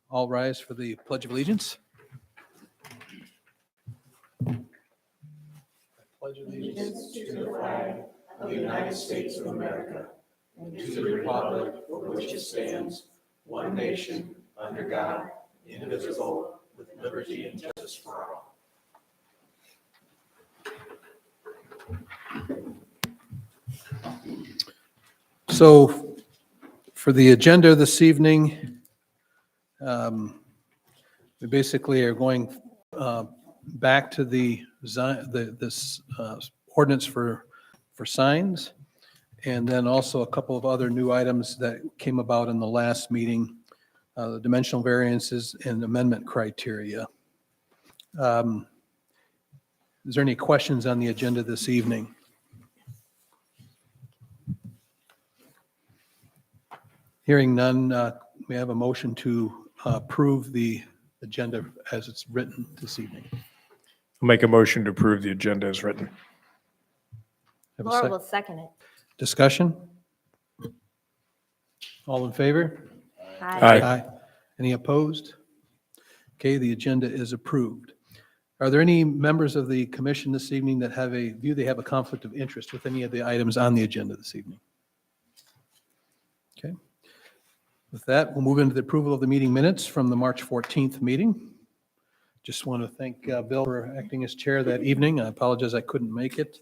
All rise for the Pledge of Allegiance. I pledge allegiance to the flag of the United States of America and to the republic for which it stands, one nation, under God, indivisible, with liberty and justice for all. So for the agenda this evening, we basically are going back to this ordinance for signs, and then also a couple of other new items that came about in the last meeting, the dimensional variances and amendment criteria. Is there any questions on the agenda this evening? Hearing none, we have a motion to approve the agenda as it's written this evening. I'll make a motion to approve the agenda as written. Have a Laura sec- will second it. Discussion? All in favor? Aye. Any opposed? Okay, the agenda is approved. Are there any members of the commission this evening that have a conflict of interest with any of the items on the agenda this evening? Okay. With that, we'll move into the approval of the meeting minutes from the March 14th meeting. Just want to thank Bill for acting as chair that evening. I apologize I couldn't make it.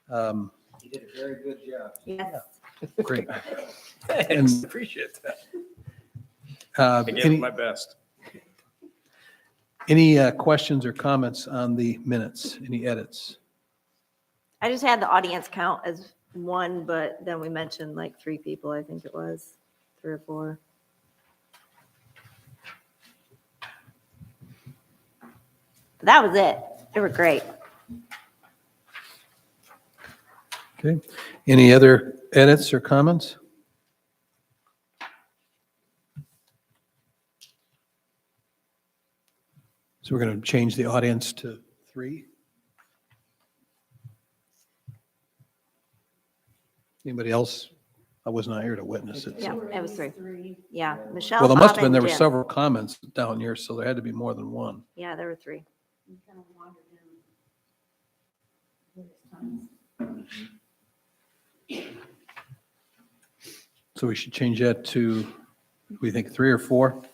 You did a very good job. Yes. Great. Thanks, appreciate that. I gave it my best. Any questions or comments on the minutes? Any edits? I just had the audience count as one, but then we mentioned like 3 people, I think it was 3 or 4. That was it. They were great. Okay. Any other edits or comments? So we're going to change the audience to 3. Anybody else? I was not here to witness it. Yeah, So. it was 3. Yeah, Michelle. Well, there must Bob, have been, and there were Jim. several comments down here, so there had to be more than one. Yeah, there were 3. So we should change that to, we think 3 or 4?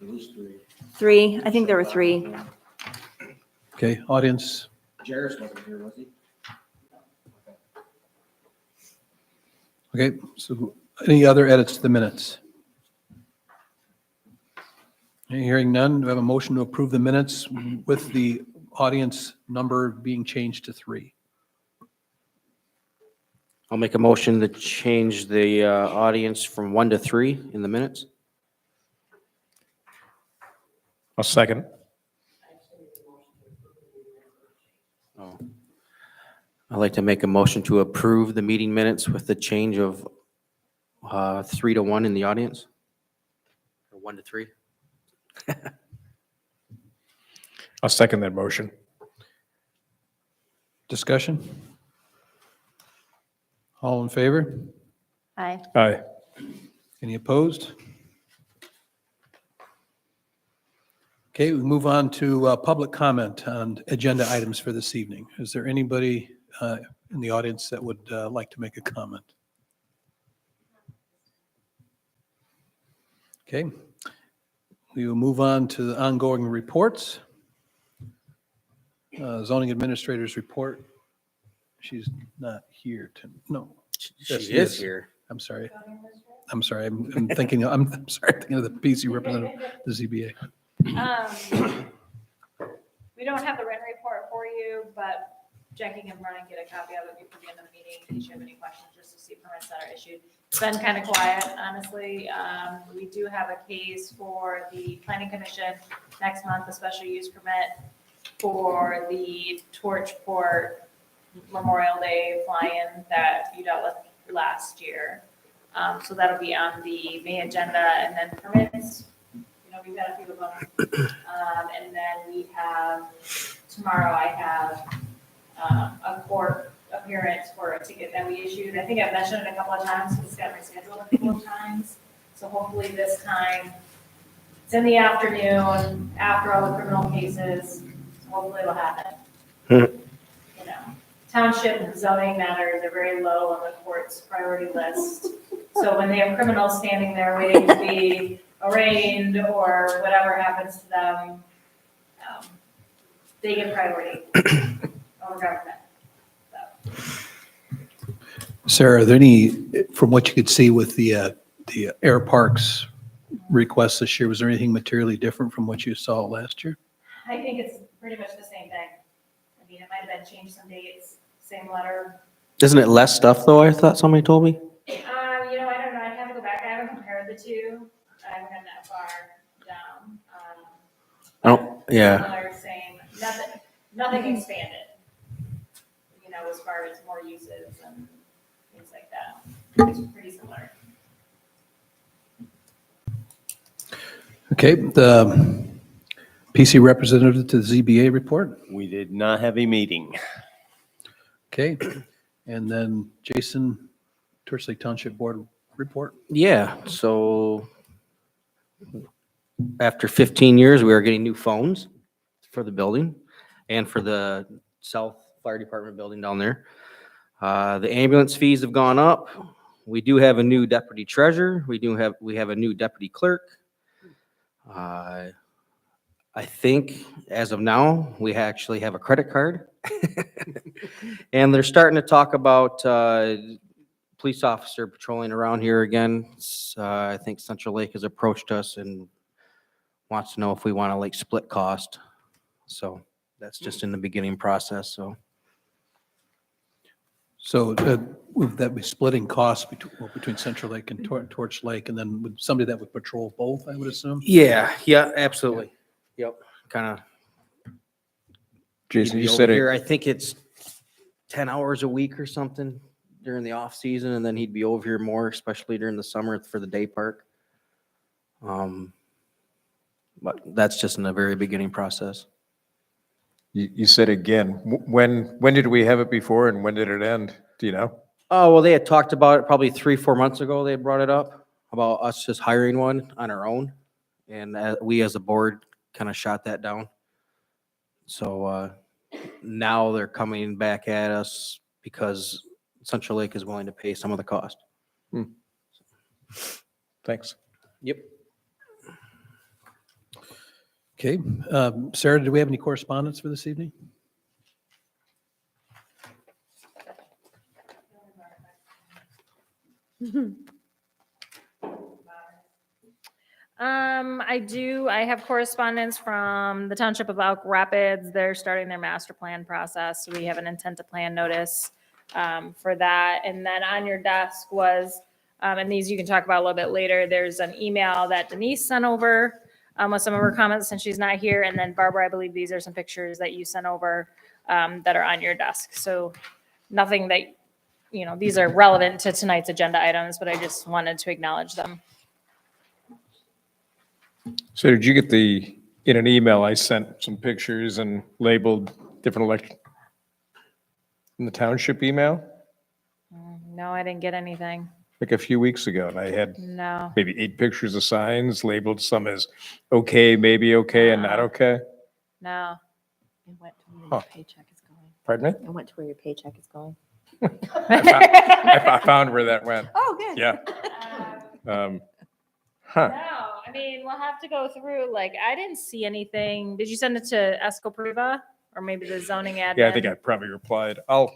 At least 3. 3. I think there were 3. Okay, audience. Jairus wasn't here, was he? Okay, so any other edits to the minutes? Hearing none, do I have a motion to approve the minutes with the audience number being changed to 3? I'll make a motion to change the audience from 1 to 3 in the minutes. I'll second. Oh. I'd like to make a motion to approve the meeting minutes with the change of 3 to 1 in the audience. Or 1 to 3. I'll second that motion. Discussion? All in favor? Aye. Aye. Any opposed? Okay, we move on to public comment on agenda items for this evening. Is there anybody in the audience that would like to make a comment? Okay, we will move on to the ongoing reports. Zoning administrator's report. She's not here to, no. She Yes, she is is. here. I'm sorry. I'm sorry. I'm thinking of the PC representative, the ZBA. We don't have the written report for you, but Jackie can run and get a copy of it before the end of the meeting in case you have any questions, just to see permits that are issued. It's been kind of quiet, honestly. We do have a case for the planning commission next month, a special use permit for the Torchport Memorial Day fly-in that you dealt with last year. So that'll be on the May agenda, and then permits, we've got a few of them. And then we have, tomorrow I have a court appearance for a ticket that we issued. I think I've mentioned it a couple of times, because it's got rescheduled a couple of times. So hopefully this time It's in the afternoon, after all the criminal cases, so hopefully it'll happen. Hmm. You know, township zoning matters are very low on the court's priority list. So when they have criminals standing there waiting to be arraigned or whatever happens to them, they get priority over government. Sarah, are there any, from what you could see with the air parks requests this year, was there anything materially different from what you saw last year? I think it's pretty much the same thing. I mean, it might have been changed some dates, same letter. Isn't it less stuff though? I thought somebody told me. You know, I don't know, I'd have to go back, I haven't compared the two, I haven't gotten that far down. Yeah. Similar, same, nothing expanded. You know, as far as more uses and things like that, it's pretty similar. Okay, the PC representative to the ZBA report. We did not have a meeting. Okay, and then Jason, Torch Lake Township Board report. Yeah, so after 15 years, we are getting new phones for the building and for the South Fire Department building down there. The ambulance fees have gone up. We do have a new deputy treasurer. We have a new deputy clerk. I think as of now, we actually have a credit card. And they're starting to talk about police officer patrolling around here again. I think Central Lake has approached us and wants to know if we want to like split cost. So that's just in the beginning process, so. So would that be splitting costs between Central Lake and Torch Lake, and then with somebody that would patrol both, I would assume? Yeah, absolutely. Yep, kind of. Jason, you said it, Here, I think it's 10 hours a week or something during the off season, and then he'd be over here more, especially during the summer for the day park. But that's just in the very beginning process. you said again, when did we have it before and when did it end? Do you know? Oh, well, they had talked about it probably 3-4 months ago. They had brought it up about us just hiring one on our own. And we as a board kind of shot that down. So now they're coming back at us because Central Lake is willing to pay some of the cost. Thanks. Yep. Okay, Sarah, do we have any correspondence for this evening? I have correspondence from the Township of Elk Rapids. They're starting their master plan process. We have an intent to plan notice for that. And then on your desk was, and these you can talk about a little bit later, there's an email that Denise sent over with some of her comments since she's not here. And then Barbara, I believe these are some pictures that you sent over that are on your desk. So nothing that, you know, these are relevant to tonight's agenda items, but I just wanted to acknowledge them. So did you get in an email, I sent some pictures and labeled different in the township email, No, I didn't get anything. like a few weeks ago, and I had No. maybe 8 pictures of signs labeled, some as okay, maybe okay, and not okay. No. It went to where Huh. your paycheck is going. Pardon me? It went to where your paycheck is going. I found where that went. Oh, good. Yeah. No, I mean, we'll have to go through, like, I didn't see anything. Did you send it to Escopriva or maybe the zoning admin? Yeah, I think I probably replied. Okay.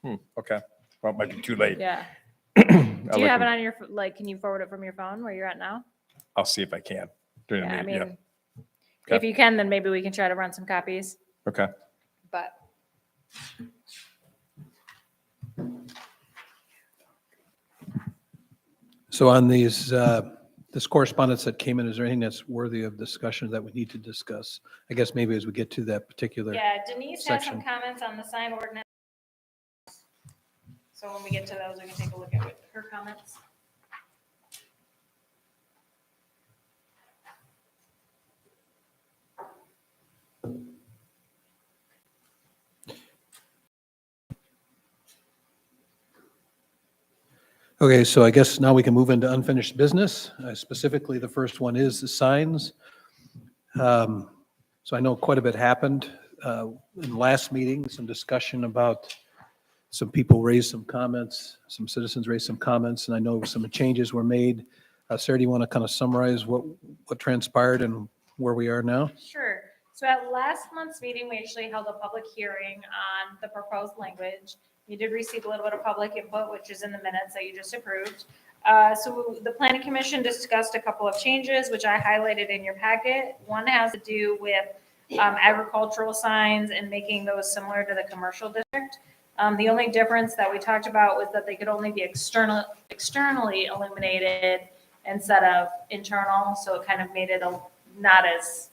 Well, it might be too late. Yeah. I'll Do you look have it and- on your, like, can you forward it from your phone where you're at now? I'll see if I can. During the Yeah, I meeting, mean, Okay. if you can, then maybe we can try to run some copies, Okay. but. So on these, this correspondence that came in, is there anything that's worthy of discussion that we need to discuss? I guess maybe as we get to that particular. Yeah, Denise has some section. comments on the sign ordinance. So when we get to those, we can take a look at her comments. Okay, so I guess now we can move into unfinished business. Specifically, the first one is the signs. So I know quite a bit happened in the last meeting, some discussion about, some people raised some comments, some citizens raised some comments, and I know some changes were made. Sarah, do you want to kind of summarize what transpired and where we are now? Sure. So at last month's meeting, we actually held a public hearing on the proposed language. You did receive a little bit of public input, which is in the minutes that you just approved. So the planning commission discussed a couple of changes, which I highlighted in your packet. One has to do with agricultural signs and making those similar to the commercial district. The only difference that we talked about was that they could only be externally illuminated instead of internal. So it kind of made it not as,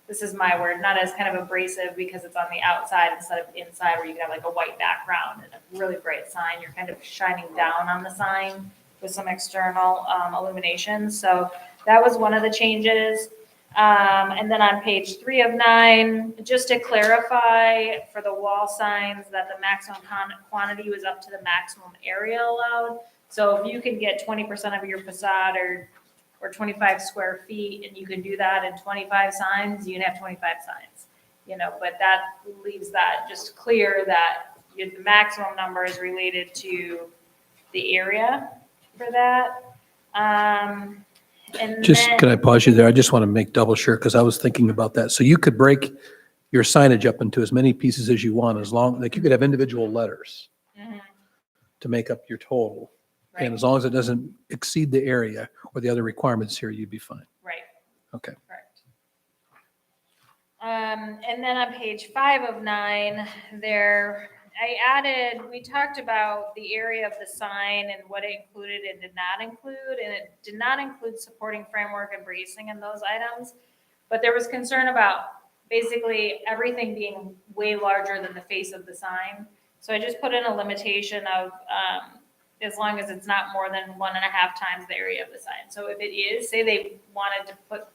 this is my word, not as kind of abrasive because it's on the outside instead of inside where you can have like a white background and a really bright sign. You're kind of shining down on the sign with some external illumination. So that was one of the changes. And then on page 3 of 9, just to clarify for the wall signs that the maximum quantity was up to the maximum area allowed. So if you can get 20% of your facade or 25 square feet and you can do that in 25 signs, you can have 25 signs, but that leaves that just clear that the maximum number is related to the area for that. And Just, then, can I pause you there? I just want to make double sure, because I was thinking about that. So you could break your signage up into as many pieces as you want, as long, like you could have individual letters Mhm, to make up your total. And right, as long as it doesn't exceed the area or the other requirements here, you'd be fine. right. Okay. Correct. And then on page 5 of 9, we talked about the area of the sign and what it included and did not include, and it did not include supporting framework and bracing in those items. But there was concern about basically everything being way larger than the face of the sign. So I just put in a limitation of, as long as it's not more than 1.5 times the area of the sign. So if it is, say they wanted to put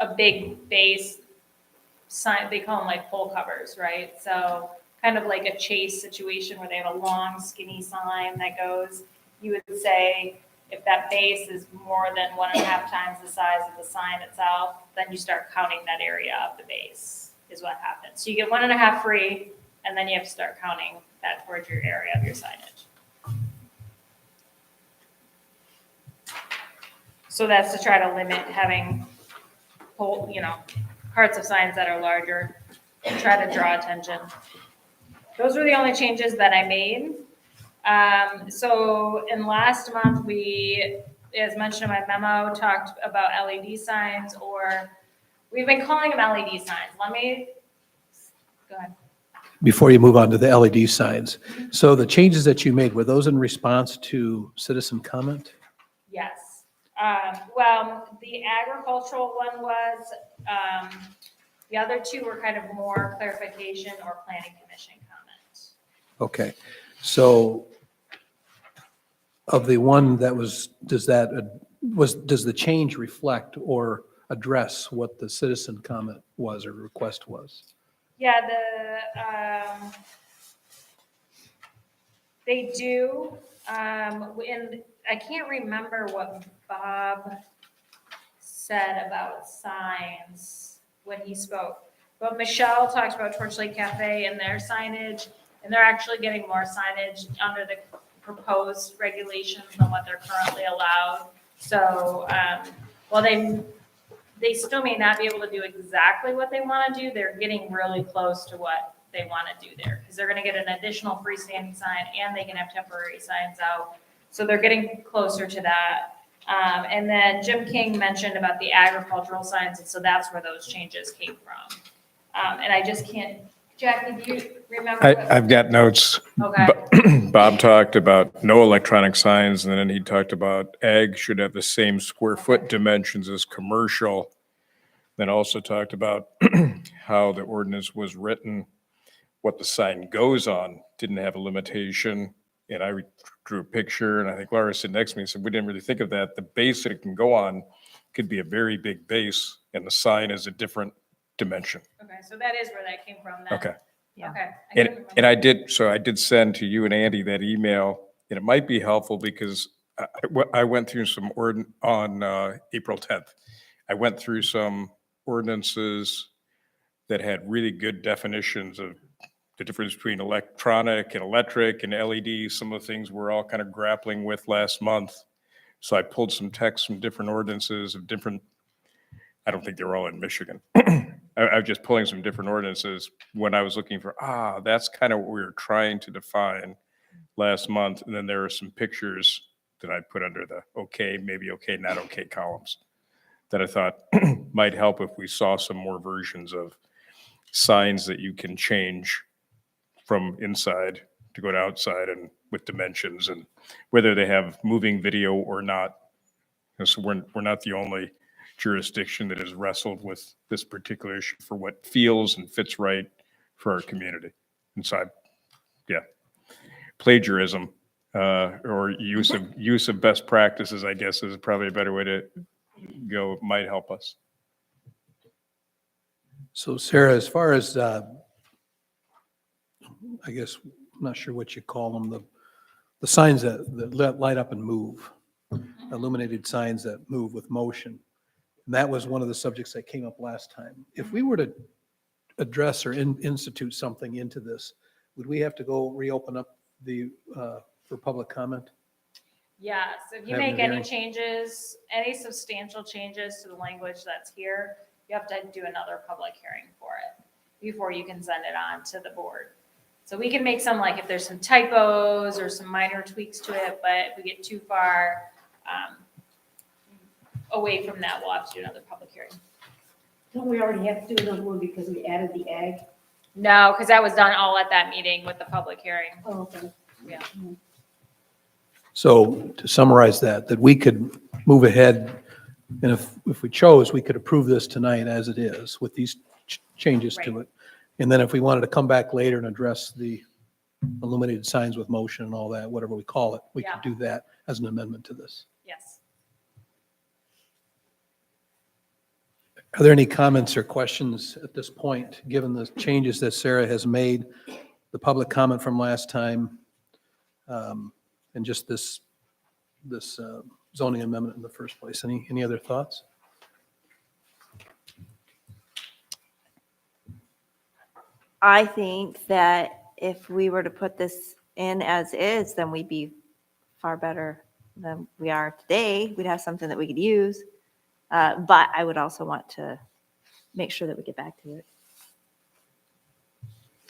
a big base sign, they call them like pole covers, right? So kind of like a chase situation where they have a long skinny sign that goes, you would say if that base is more than 1.5 times the size of the sign itself, then you start counting that area of the base is what happens. So you get 1.5 free, and then you have to start counting that towards your area of your signage. So that's to try to limit having whole, parts of signs that are larger and try to draw attention. Those were the only changes that I made. So in last month, we, as mentioned in my memo, talked about LED signs, or we've been calling them LED signs. Go ahead. Before you move on to the LED signs, so the changes that you made, were those in response to citizen comment? Yes. Well, the agricultural one was, the other two were kind of more clarification or planning commission comments. Okay, so of the one that was, does the change reflect or address what the citizen comment was or request was? Yeah, they do, and I can't remember what Bob said about signs when he spoke, but Michelle talked about Torch Lake Cafe and their signage, and they're actually getting more signage under the proposed regulations than what they're currently allowed. So, while they still may not be able to do exactly what they want to do, they're getting really close to what they want to do there, because they're going to get an additional freestanding sign and they can have temporary signs out. So they're getting closer to that. And then Jim King mentioned about the agricultural signs, and so that's where those changes came from. And I just can't, Jackie, do you remember? I've got notes. Okay. Bob talked about no electronic signs, and then he talked about ag should have the same square foot dimensions as commercial. Then also talked about how the ordinance was written, what the sign goes on, didn't have a limitation. And I drew a picture, and I think Laura sitting next to me and said, we didn't really think of that. The base that it can go on could be a very big base, and the sign is a different dimension. Okay, so that is where that came from then. Okay. Yeah. Okay. I And, couldn't and remember. I did send to you and Andy that email And it might be helpful because I went through some on April 10th. I went through some ordinances that had really good definitions of the difference between electronic and electric and LED, some of the things we're all kind of grappling with last month. So I pulled some text from different ordinances of different, I don't think they were all in Michigan. I was just pulling some different ordinances when I was looking for, that's kind of what we were trying to define last month. And then there are some pictures that I put under the okay, maybe okay, not okay columns that I thought might help if we saw some more versions of signs that you can change from inside to go to outside and with dimensions and whether they have moving video or not. And so we're not the only jurisdiction that has wrestled with this particular issue for what feels and fits right for our community. And so plagiarism or use of best practices, I guess, is probably a better way to go. It might help us. So Sarah, as far as, I guess, I'm not sure what you call them, the signs that light up and move, illuminated signs that move with motion. And that was one of the subjects that came up last time. If we were to address or institute something into this, would we have to go reopen up for public comment? Yeah, so if you Having make a any hearing. changes, any substantial changes to the language that's here, you have to do another public hearing for it before you can send it on to the board. So we can make some, like if there's some typos or some minor tweaks to it, but if we get too far away from that, we'll have to do another public hearing. Don't we already have to do another one because we added the ag? No, because that was done all at that meeting with the public hearing. Oh, okay. Yeah. So to summarize that we could move ahead, and if we chose, we could approve this tonight as it is with these changes to Right. it. And then if we wanted to come back later and address the illuminated signs with motion and all that, whatever we call it, we could do that as an amendment to this. Yes. Are there any comments or questions at this point, given the changes that Sarah has made, the public comment from last time, and just this zoning amendment in the first place? Any other thoughts? I think that if we were to put this in as is, then we'd be far better than we are today. We'd have something that we could use. But I would also want to make sure that we get back to it.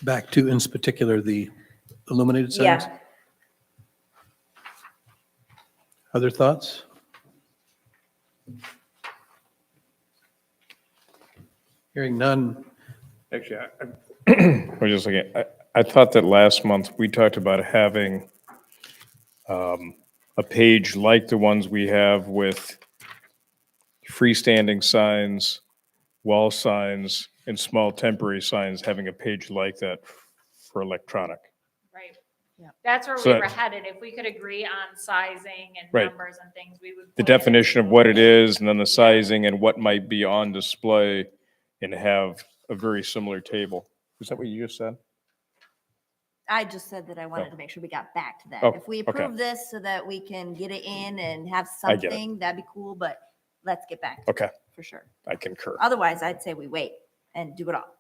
Back to, in particular, the illuminated signs? Yeah. Other thoughts? Hearing none. Actually, I was just looking, I thought that last month we talked about having a page like the ones we have with freestanding signs, wall signs, and small temporary signs, having a page like that for electronic. Right. Yeah. That's where So we were that- headed. If we could agree on sizing and Right. numbers and things, we would. The put it in. definition of what it is, and then the sizing and what might be on display, and have a very similar table. Is that what you just said? I just said that I wanted to make sure we got back to that. Oh, If we okay. approve this so that we can get it in and have I get it. something, that'd be cool, but let's get back to Okay, it for sure. I concur. Otherwise, I'd say we wait and do it all.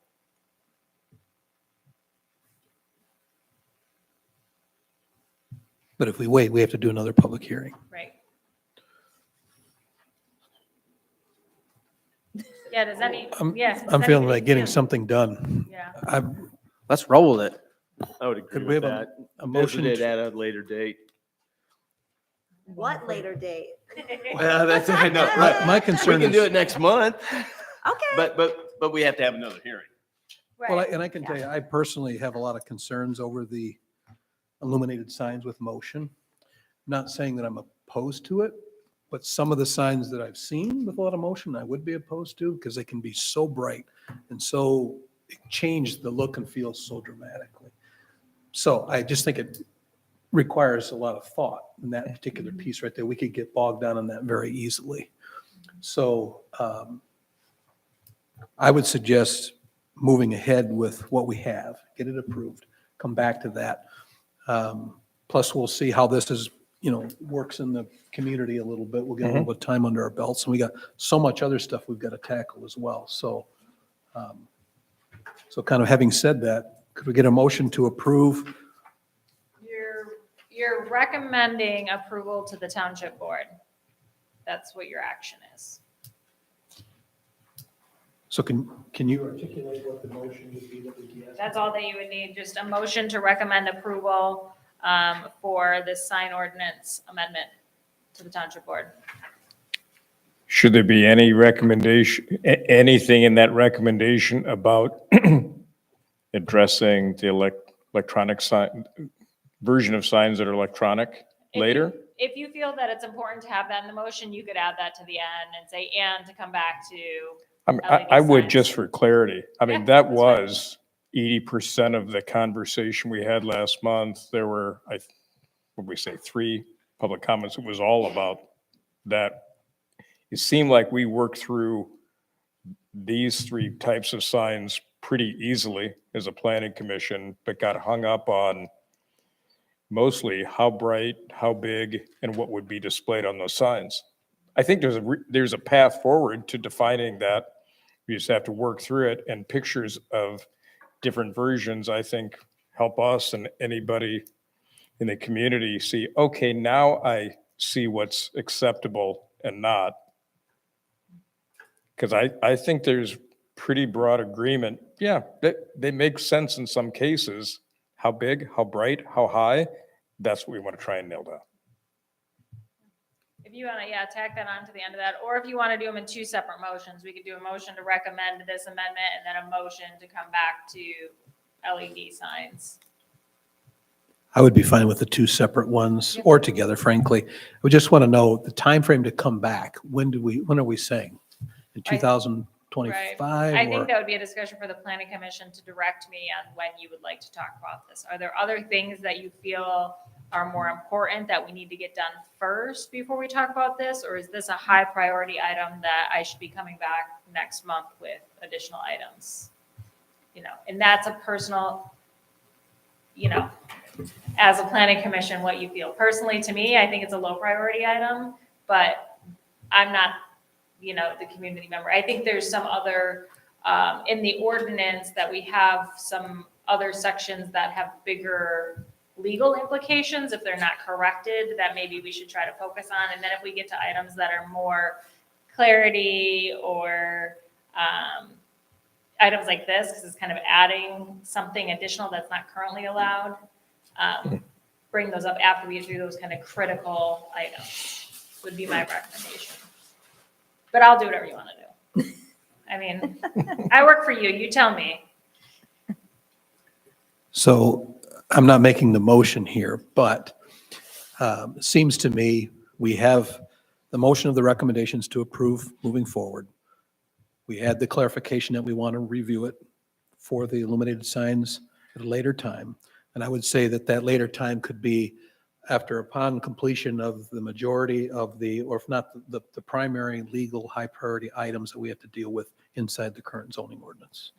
But if we wait, we have to do another public hearing. Right. Yeah, does any, yeah. does I'm feeling anybody- like getting yeah, something done. Yeah. Let's roll with it. I would agree Could we with have that. a motion? Visit it at a later date. What later date? Well, that's, I know, right. My We concern can do is, it next month, Okay. but we have to have another hearing. well, Right. and I can tell you, I personally have a lot of concerns over the illuminated signs with motion. Not saying that I'm opposed to it, but some of the signs that I've seen with a lot of motion, I would be opposed to because they can be so bright and so change the look and feel so dramatically. So I just think it requires a lot of thought in that particular piece right there. We could get bogged down on that very easily. So I would suggest moving ahead with what we have, get it approved, come back to that. Plus, we'll see how this is, works in the community a little bit. We'll get a little bit of time under our belts, and we got so much other stuff we've got to tackle as well. So, so kind of having said that, could we get a motion to approve? You're recommending approval to the township board. That's what your action is. So can you articulate what the motion would be that we get? That's all that you would need, just a motion to recommend approval for this sign ordinance amendment to the township board. Should there be any recommendation, anything in that recommendation about addressing the electronic sign, version of signs that are electronic later? If you feel that it's important to have that in the motion, you could add that to the end and say, and to come back to. I would, signs. just for clarity. I mean, Yeah, that that's fine. was 80% of the conversation we had last month. There were, what would we say, 3 public comments. It was all about that. It seemed like we worked through these 3 types of signs pretty easily as a planning commission, but got hung up on mostly how bright, how big, and what would be displayed on those signs. I think there's a path forward to defining that. We just have to work through it, and pictures of different versions, I think, help us and anybody in the community see, okay, now I see what's acceptable and not. Because I think there's pretty broad agreement. Yeah, they make sense in some cases. How big, how bright, how high, that's what we want to try and nail down. If you want to, tack that on to the end of that, or if you want to do them in 2 separate motions, we could do a motion to recommend this amendment and then a motion to come back to LED signs. I would be fine with the 2 separate ones or together, frankly. We just want to know the time frame to come back. When are we saying? In 2025? I think or- that would be a discussion for the planning commission to direct me on when you would like to talk about this. Are there other things that you feel are more important that we need to get done first before we talk about this? Or is this a high priority item that I should be coming back next month with additional items? And that's a personal, as a planning commission, what you feel. Personally, to me, I think it's a low priority item, but I'm not, the community member. I think there's some other, in the ordinance that we have some other sections that have bigger legal implications if they're not corrected, that maybe we should try to focus on. And then if we get to items that are more clarity or items like this, because it's kind of adding something additional that's not currently allowed, bring those up after we get through those kind of critical items would be my recommendation. But I'll do whatever you want to do. I mean, I work for you. You tell me. So I'm not making the motion here, but it seems to me we have the motion of the recommendations to approve moving forward. We had the clarification that we want to review it for the illuminated signs at a later time. And I would say that later time could be upon completion of the majority of or if not the primary legal high priority items that we have to deal with inside the current zoning ordinance.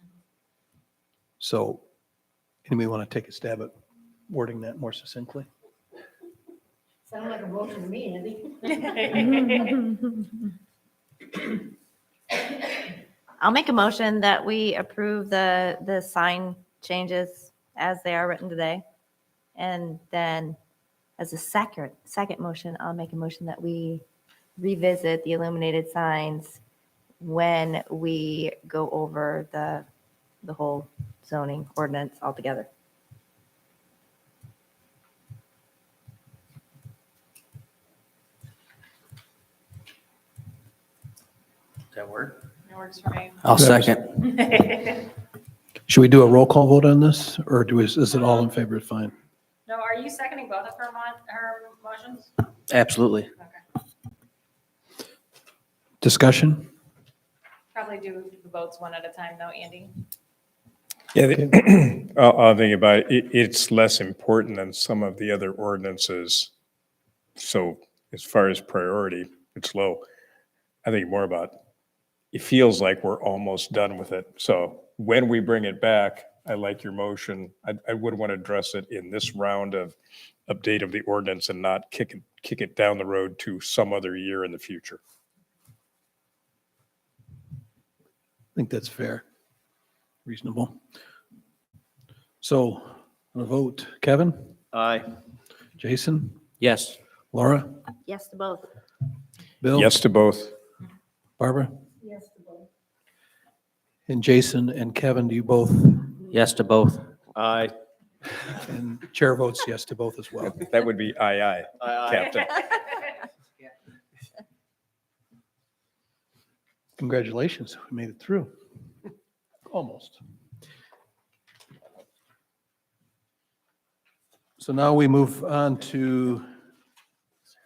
So anybody want to take a stab at wording that more succinctly? Sound like a motion to me, Andy. I'll make a motion that we approve the sign changes as they are written today. And then as a second motion, I'll make a motion that we revisit the illuminated signs when we go over the whole zoning ordinance altogether. Does that work? It works for me. I'll second. Should we do a roll call vote on this, or is it all in favor? Fine. No, are you seconding both of her motions? Absolutely. Okay. Discussion? Probably do the votes one at a time though, Andy. Yeah, I'll think about it. It's less important than some of the other ordinances. So as far as priority, it's low. I think more about, it feels like we're almost done with it. So when we bring it back, I like your motion. I would want to address it in this round of update of the ordinance and not kick it down the road to some other year in the future. I think that's fair, reasonable. So, on a vote, Kevin, Aye. Jason, Yes. Laura, Yes to both. Bill? Yes to both. Barbara? Yes, to both. And Jason and Kevin, do you both? Yes to both. Aye. And chair votes yes to both as well. That would be aye, Captain. Congratulations, we made it through. Almost. So now we move on to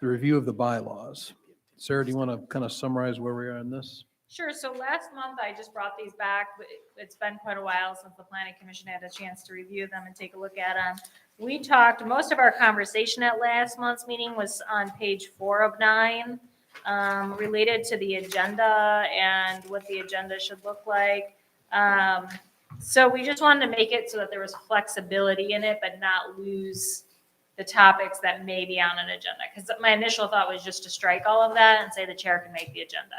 the review of the bylaws. Sarah, do you want to kind of summarize where we are on this? Sure, so last month I just brought these back, but it's been quite a while since the planning commission had a chance to review them and take a look at them. We talked, most of our conversation at last month's meeting was on page 4 of 9, related to the agenda and what the agenda should look like. So we just wanted to make it so that there was flexibility in it, but not lose the topics that may be on an agenda. Because my initial thought was just to strike all of that and say the chair can make the agenda.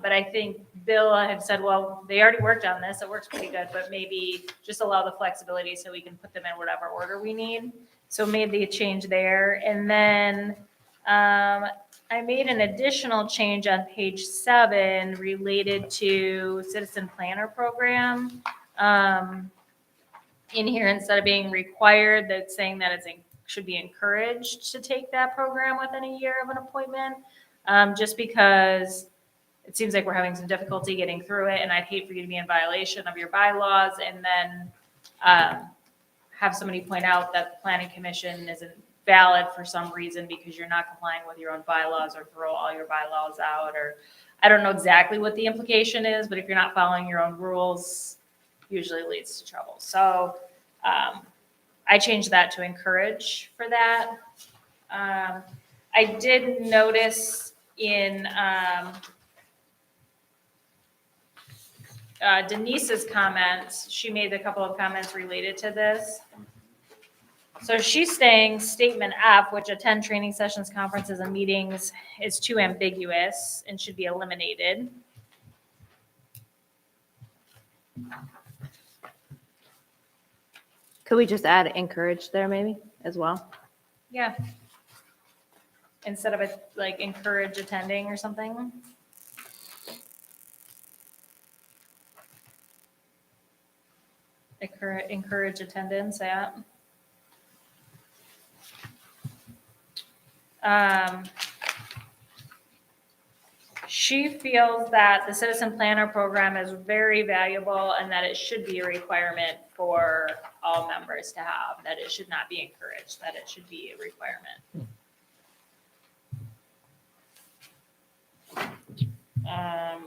But I think Bill had said, well, they already worked on this, it works pretty good, but maybe just allow the flexibility so we can put them in whatever order we need. So made the change there. And then I made an additional change on page 7 related to citizen planner program. In here, instead of being required, that's saying that should be encouraged to take that program within a year of an appointment. Just because it seems like we're having some difficulty getting through it, and I'd hate for you to be in violation of your bylaws and then have somebody point out that the planning commission isn't valid for some reason because you're not complying with your own bylaws, or throw all your bylaws out, or I don't know exactly what the implication is, but if you're not following your own rules, usually leads to trouble. So I changed that to encourage for that. I did notice in Denise's comments, she made a couple of comments related to this. So she's saying statement F, which attend training sessions, conferences, and meetings, is too ambiguous and should be eliminated. Could we just add encourage there maybe as well? Yeah. Instead of it, like, encourage attending or something. Encourage attendance, yeah. She feels that the citizen planner program is very valuable and that it should be a requirement for all members to have, that it should not be encouraged, that it should be a requirement.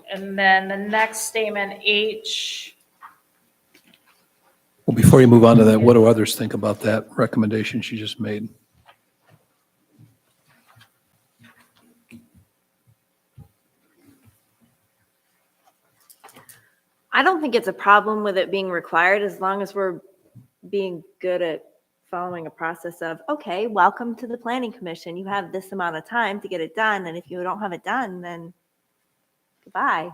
And then the next statement, H. Well, before you move on to that, what do others think about that recommendation she just made? I don't think it's a problem with it being required as long as we're being good at following a process of, okay, welcome to the planning commission. You have this amount of time to get it done. And if you don't have it done, then goodbye.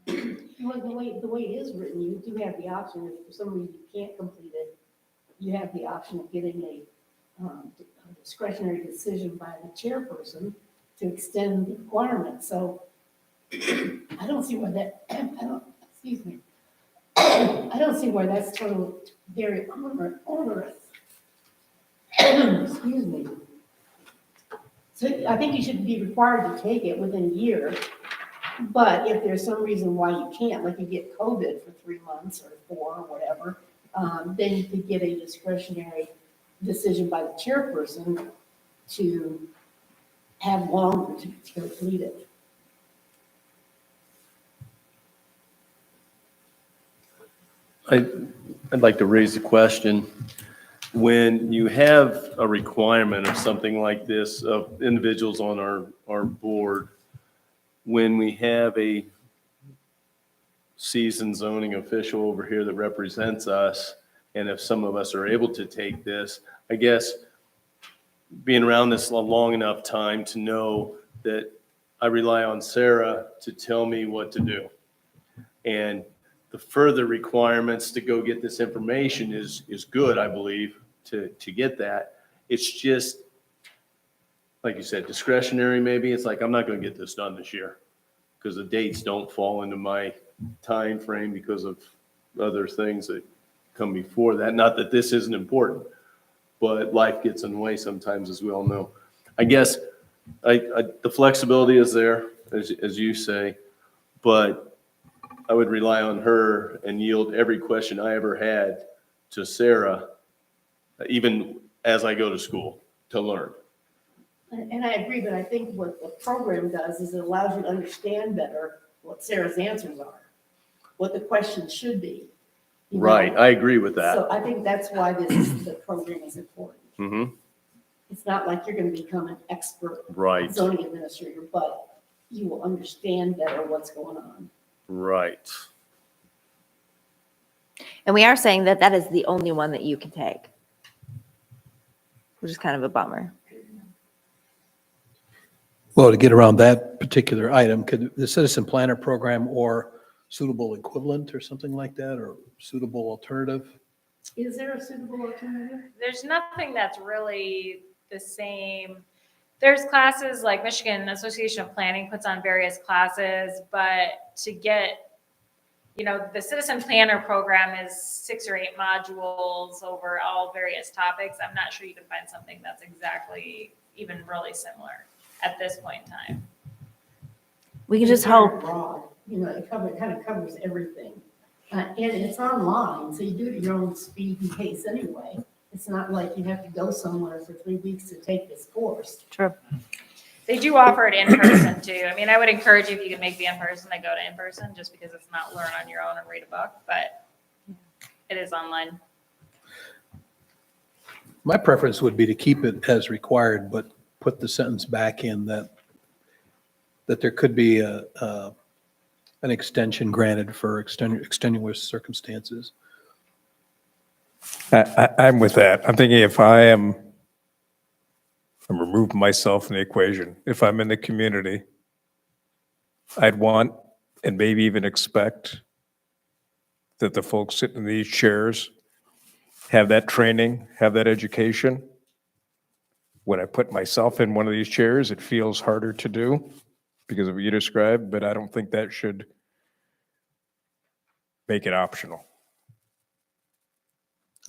Well, the way it is written, you do have the option, if for some reason you can't complete it, you have the option of getting a discretionary decision by the chairperson to extend the requirement. So I don't see why that, excuse me. I don't see why that's totally very onerous. Excuse me. So I think you should be required to take it within a year. But if there's some reason why you can't, like you get COVID for 3 months or 4 or whatever, then you could get a discretionary decision by the chairperson to have longer to complete it. I'd like to raise the question. When you have a requirement of something like this of individuals on our board, when we have a seasoned zoning official over here that represents us. And if some of us are able to take this, I guess being around this a long enough time to know that I rely on Sarah to tell me what to do. And the further requirements to go get this information is good, I believe, to get that. It's just, like you said, discretionary maybe. It's like, I'm not going to get this done this year because the dates don't fall into my time frame because of other things that come before that. Not that this isn't important, but life gets in the way sometimes, as we all know. I guess the flexibility is there, as you say, but I would rely on her and yield every question I ever had to Sarah, even as I go to school to learn. And I agree, but I think what the program does is it allows you to understand better what Sarah's answers are, what the questions should be. you know? Right, I agree with that. So I think that's why the program is important. Mm-hmm. It's not like you're gonna become an expert Right, zoning administrator, but you will understand better what's going on. right. And we are saying that that is the only one that you can take, which is kind of a bummer. Well, to get around that particular item, could the citizen planner program or suitable equivalent or something like that, or suitable alternative? Is there a suitable alternative? There's nothing that's really the same. There's classes like Michigan Association of Planning puts on various classes, but to get, the citizen planner program is 6 or 8 modules over all various topics. I'm not sure you can find something that's exactly even really similar at this point in time. We can just It's very hope. broad, it kind of covers everything. And it's online, so you do it at your own speed and pace anyway. It's not like you have to go somewhere for 3 weeks to take this course. True. They do offer it in person too. I mean, I would encourage you if you can make the in person to go to in person, just because it's not learn on your own and read a book, but it is online. My preference would be to keep it as required, but put the sentence back in that there could be an extension granted for extenuous circumstances. I'm with that. I'm thinking if I'm removing myself from the equation. If I'm in the community, I'd want and maybe even expect that the folks sitting in these chairs have that training, have that education. When I put myself in one of these chairs, it feels harder to do because of what you described, but I don't think that should make it optional.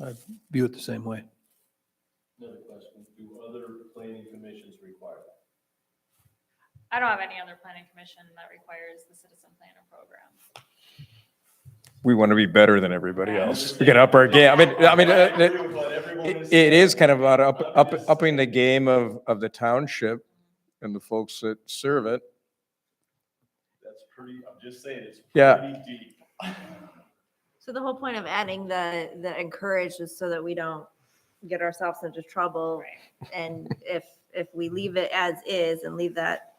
I view it the same way. Another question, do other planning commissions require that? I don't have any other planning commission that requires the citizen planner program. We want to be better than everybody else. We can up our game. It is kind of about upping the game of the township and the folks that serve it. That's pretty, I'm just saying, it's Yeah. pretty deep. So the whole point of adding the encourage is so that we don't get ourselves into trouble. Right. And if we leave it as is and leave that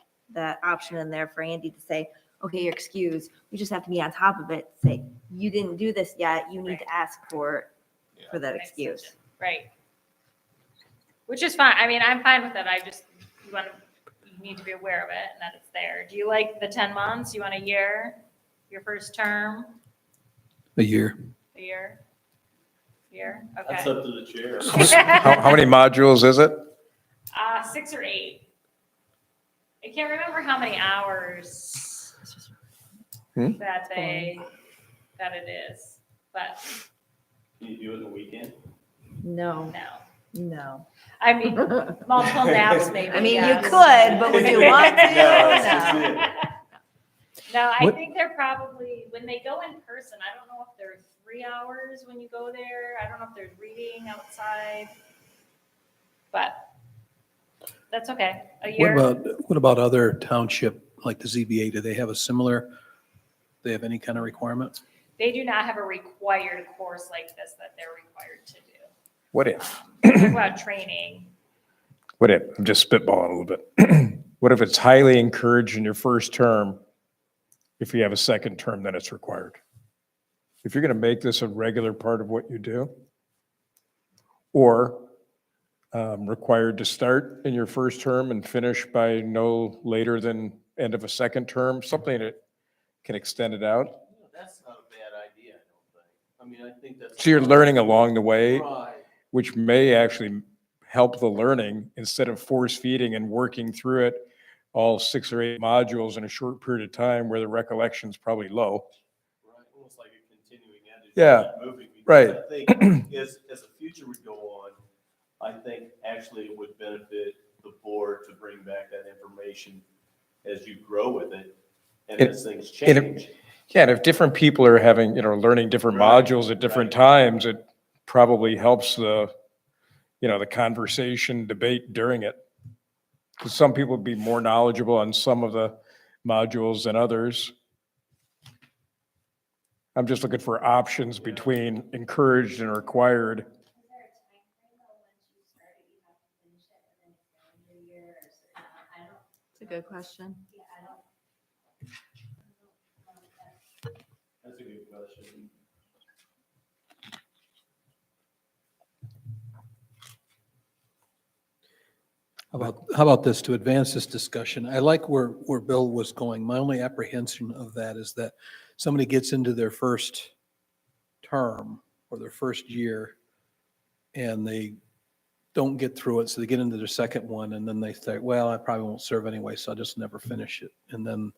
option in there for Andy to say, okay, you're excused, we just have to be on top of it, say, you didn't do this yet, you need Right. to ask for that An excuse. extension. Right. Which is fine. I mean, I'm fine with it. You need to be aware of it and that it's there. Do you like the 10 months? You want a year? Your first term? A year. A year? Year? That's Okay. up to the chair. How many modules is it? 6 or 8. I can't remember how many hours Hmm? that it is, but Can you do it in a weekend? No, no. no. I mean, multiple naps maybe. I mean, you yes. could, but would you want to? No. No, I What- think they're probably, when they go in person, I don't know if they're 3 hours when you go there. I don't know if there's reading outside. But that's okay. A year. What about other township, like the ZBA? Do they have they have any kind of requirement? They do not have a required course like this that they're required to do. What if? Talk about training. What if? I'm just spitballing a little bit. What if it's highly encouraged in your first term? If you have a second term, then it's required. if you're going to make this a regular part of what you do, or required to start in your first term and finish by no later than end of a second term, something that can extend it out. That's not a bad idea, I don't think. I mean, I think that's. So you're learning along the way, Right. which may actually help the learning instead of force feeding and working through it all 6 or 8 modules in a short period of time where the recollection's probably low. Right, almost like a continuing ed. as you Yeah, keep moving, because right. I think as the future would go on, I think actually it would benefit the board to bring back that information as you grow with it and It- as things and change. Yeah, and if different people are having, learning different Right, modules at different right. times, it probably helps the conversation, debate during it. Because some people would be more knowledgeable on some of the modules than others. I'm just looking for options between encouraged and required. It's a good question. That's a good question. How about this, to advance this discussion? I like where Bill was going. My only apprehension of that is that somebody gets into their first term or their first year and they don't get through it, so they get into their second one, and then they think, well, I probably won't serve anyway, so I'll just never finish it. And then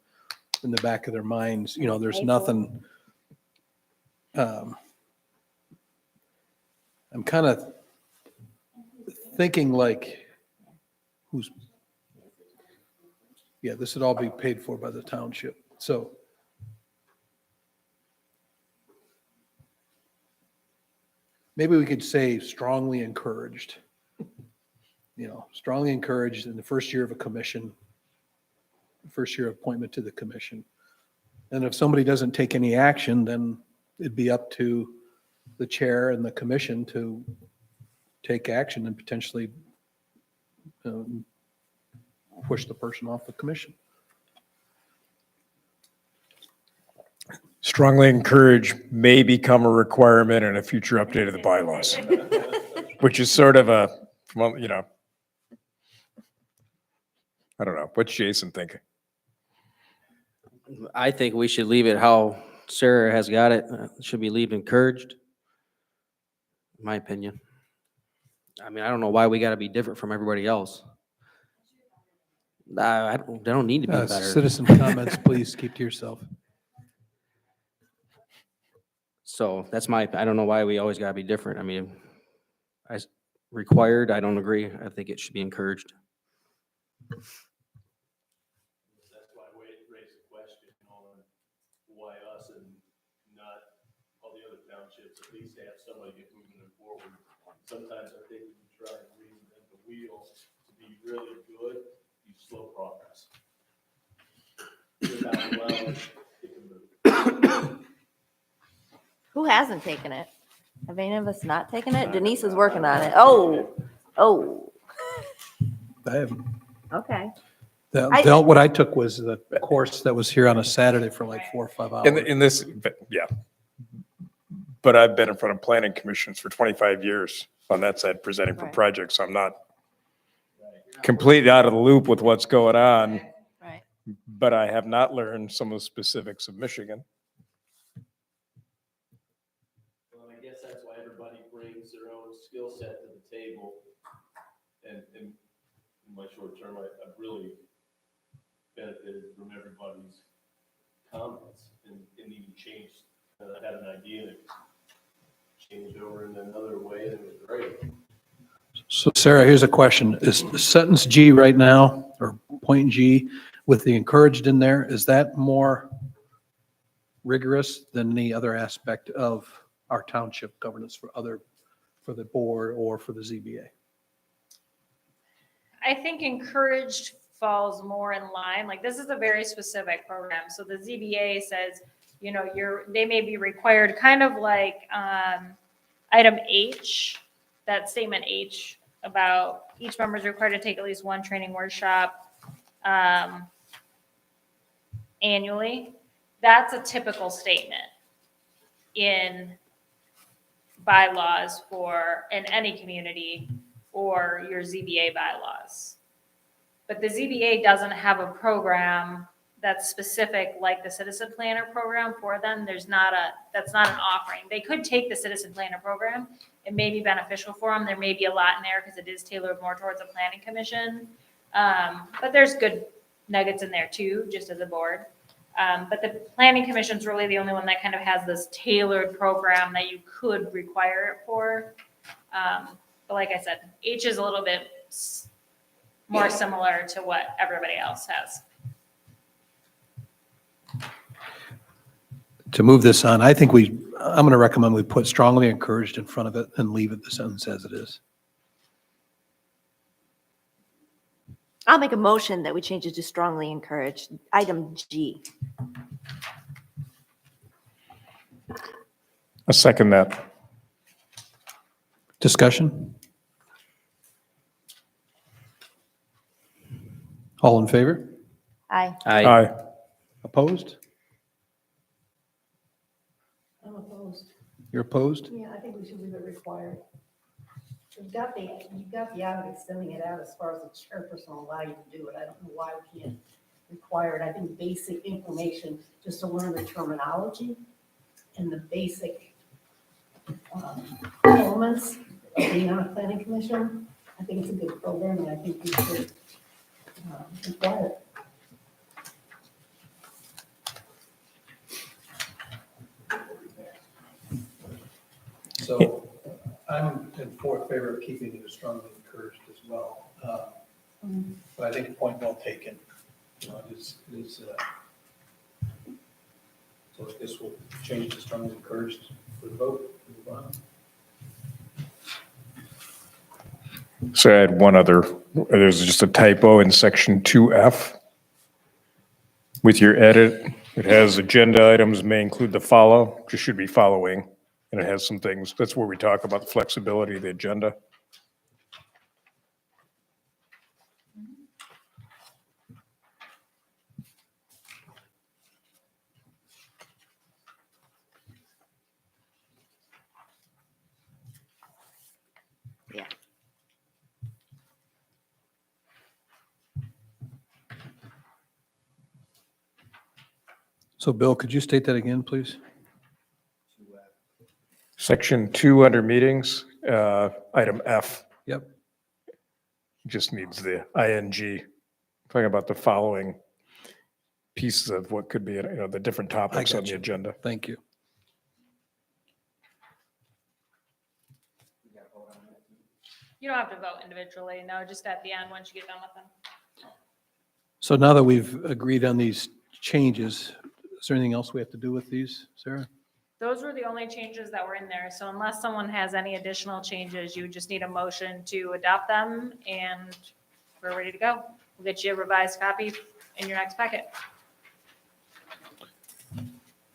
in the back of their minds, there's nothing. I'm kind of thinking like, this would all be paid for by the township. So maybe we could say strongly encouraged. Strongly encouraged in the first year of a commission, first year appointment to the commission. And if somebody doesn't take any action, then it'd be up to the chair and the commission to take action and potentially push the person off the commission. Strongly encourage may become a requirement in a future update of the bylaws, which is sort of a, I don't know. What's Jason thinking? I think we should leave it how Sarah has got it. Should be leave encouraged. In my opinion. I mean, I don't know why we got to be different from everybody else. I don't need to be better. Citizen comments, please keep to yourself. So that's I don't know why we always got to be different. I mean, required, I don't agree. I think it should be encouraged. That's why I raised the question on why us and not all the other townships, at least have somebody get moving forward. Sometimes I think we try and reinvent the wheel to be really good, you slow progress. Without allowing it to move. Who hasn't taken it? Have any of us not taken it? Denise is working on it. Oh, I haven't. okay. What I took was the course that was here on a Saturday for like 4 or 5 hours. In this, yeah. But I've been in front of planning commissions for 25 years on that side, presenting for Right. projects. So I'm not completely out of the loop with what's going on, Right. but I have not learned some of the specifics of Michigan. Well, I guess that's why everybody brings their own skill set to the table. And in my short term, I've really benefited from everybody's comments and even changed. I had an idea that changed over in another way, and it was great. So Sarah, here's a question. Is sentence G right now, or point G, with the encouraged in there, is that more rigorous than any other aspect of our township governance for the board or for the ZBA? I think encouraged falls more in line, like this is a very specific program. So the ZBA says, they may be required, kind of like item H, that statement H about each member is required to take at least one training workshop annually. That's a typical statement. in bylaws in any community or your ZBA bylaws. But the ZBA doesn't have a program that's specific like the citizen planner program for them. That's not an offering. They could take the citizen planner program. It may be beneficial for them. There may be a lot in there because it is tailored more towards a planning commission. But there's good nuggets in there too, just as a board. But the planning commission's really the only one that kind of has this tailored program that you could require it for. But like I said, H is a little bit more similar to what everybody else has. To move this on, I'm going to recommend we put strongly encouraged in front of it and leave it the sentence as it is. I'll make a motion that we change it to strongly encouraged, item G. I second that. Discussion? All in favor? Aye. Aye. Opposed? I'm opposed. You're opposed? Yeah, I think we should leave it required. You've got the out of extending it out as far as the chairperson will allow you to do it. I don't know why we can't require it. I think basic information, just to learn the terminology and the basic elements of being on a planning commission. I think it's a good program, and I think we should require it. So I'm in favor of keeping it as strongly encouraged as well. But I think point well taken. You know, it is, so this will change to strongly encouraged for the vote. Move on. So I had one other, there's just a typo in section 2F. With your edit, it has agenda items may include the follow, just should be following. And it has some things, that's where we talk about the flexibility of the agenda. Yeah. So Bill, could you state that again, please? Section 2 under meetings, item F, Yep. just needs the ing. Talking about the following pieces of what could be, the different topics on got the you. agenda. Thank you. You don't have to vote individually, no, just at the end, once you get done with them. So now that we've agreed on these changes, is there anything else we have to do with these, Sarah? Those were the only changes that were in there, so unless someone has any additional changes, you just need a motion to adopt them, and we're ready to go. We'll get you a revised copy in your next packet.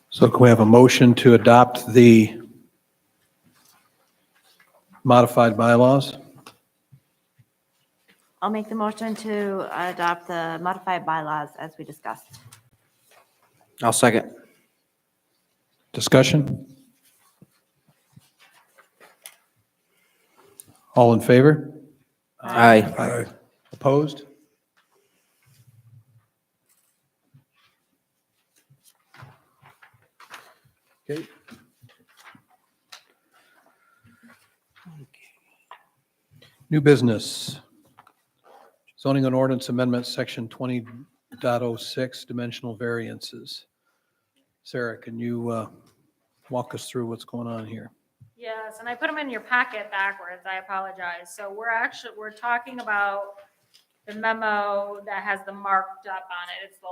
So can we have a motion to adopt the modified bylaws? I'll make the motion to adopt the modified bylaws as we discussed. I'll second. Discussion? All in favor? Aye. Opposed? Okay. New business. Zoning and ordinance amendment, section 20.06, dimensional variances. Sarah, can you walk us through what's going on here? Yes, and I put them in your packet backwards, I apologize. So we're talking about the memo that has the marked up on it. It's the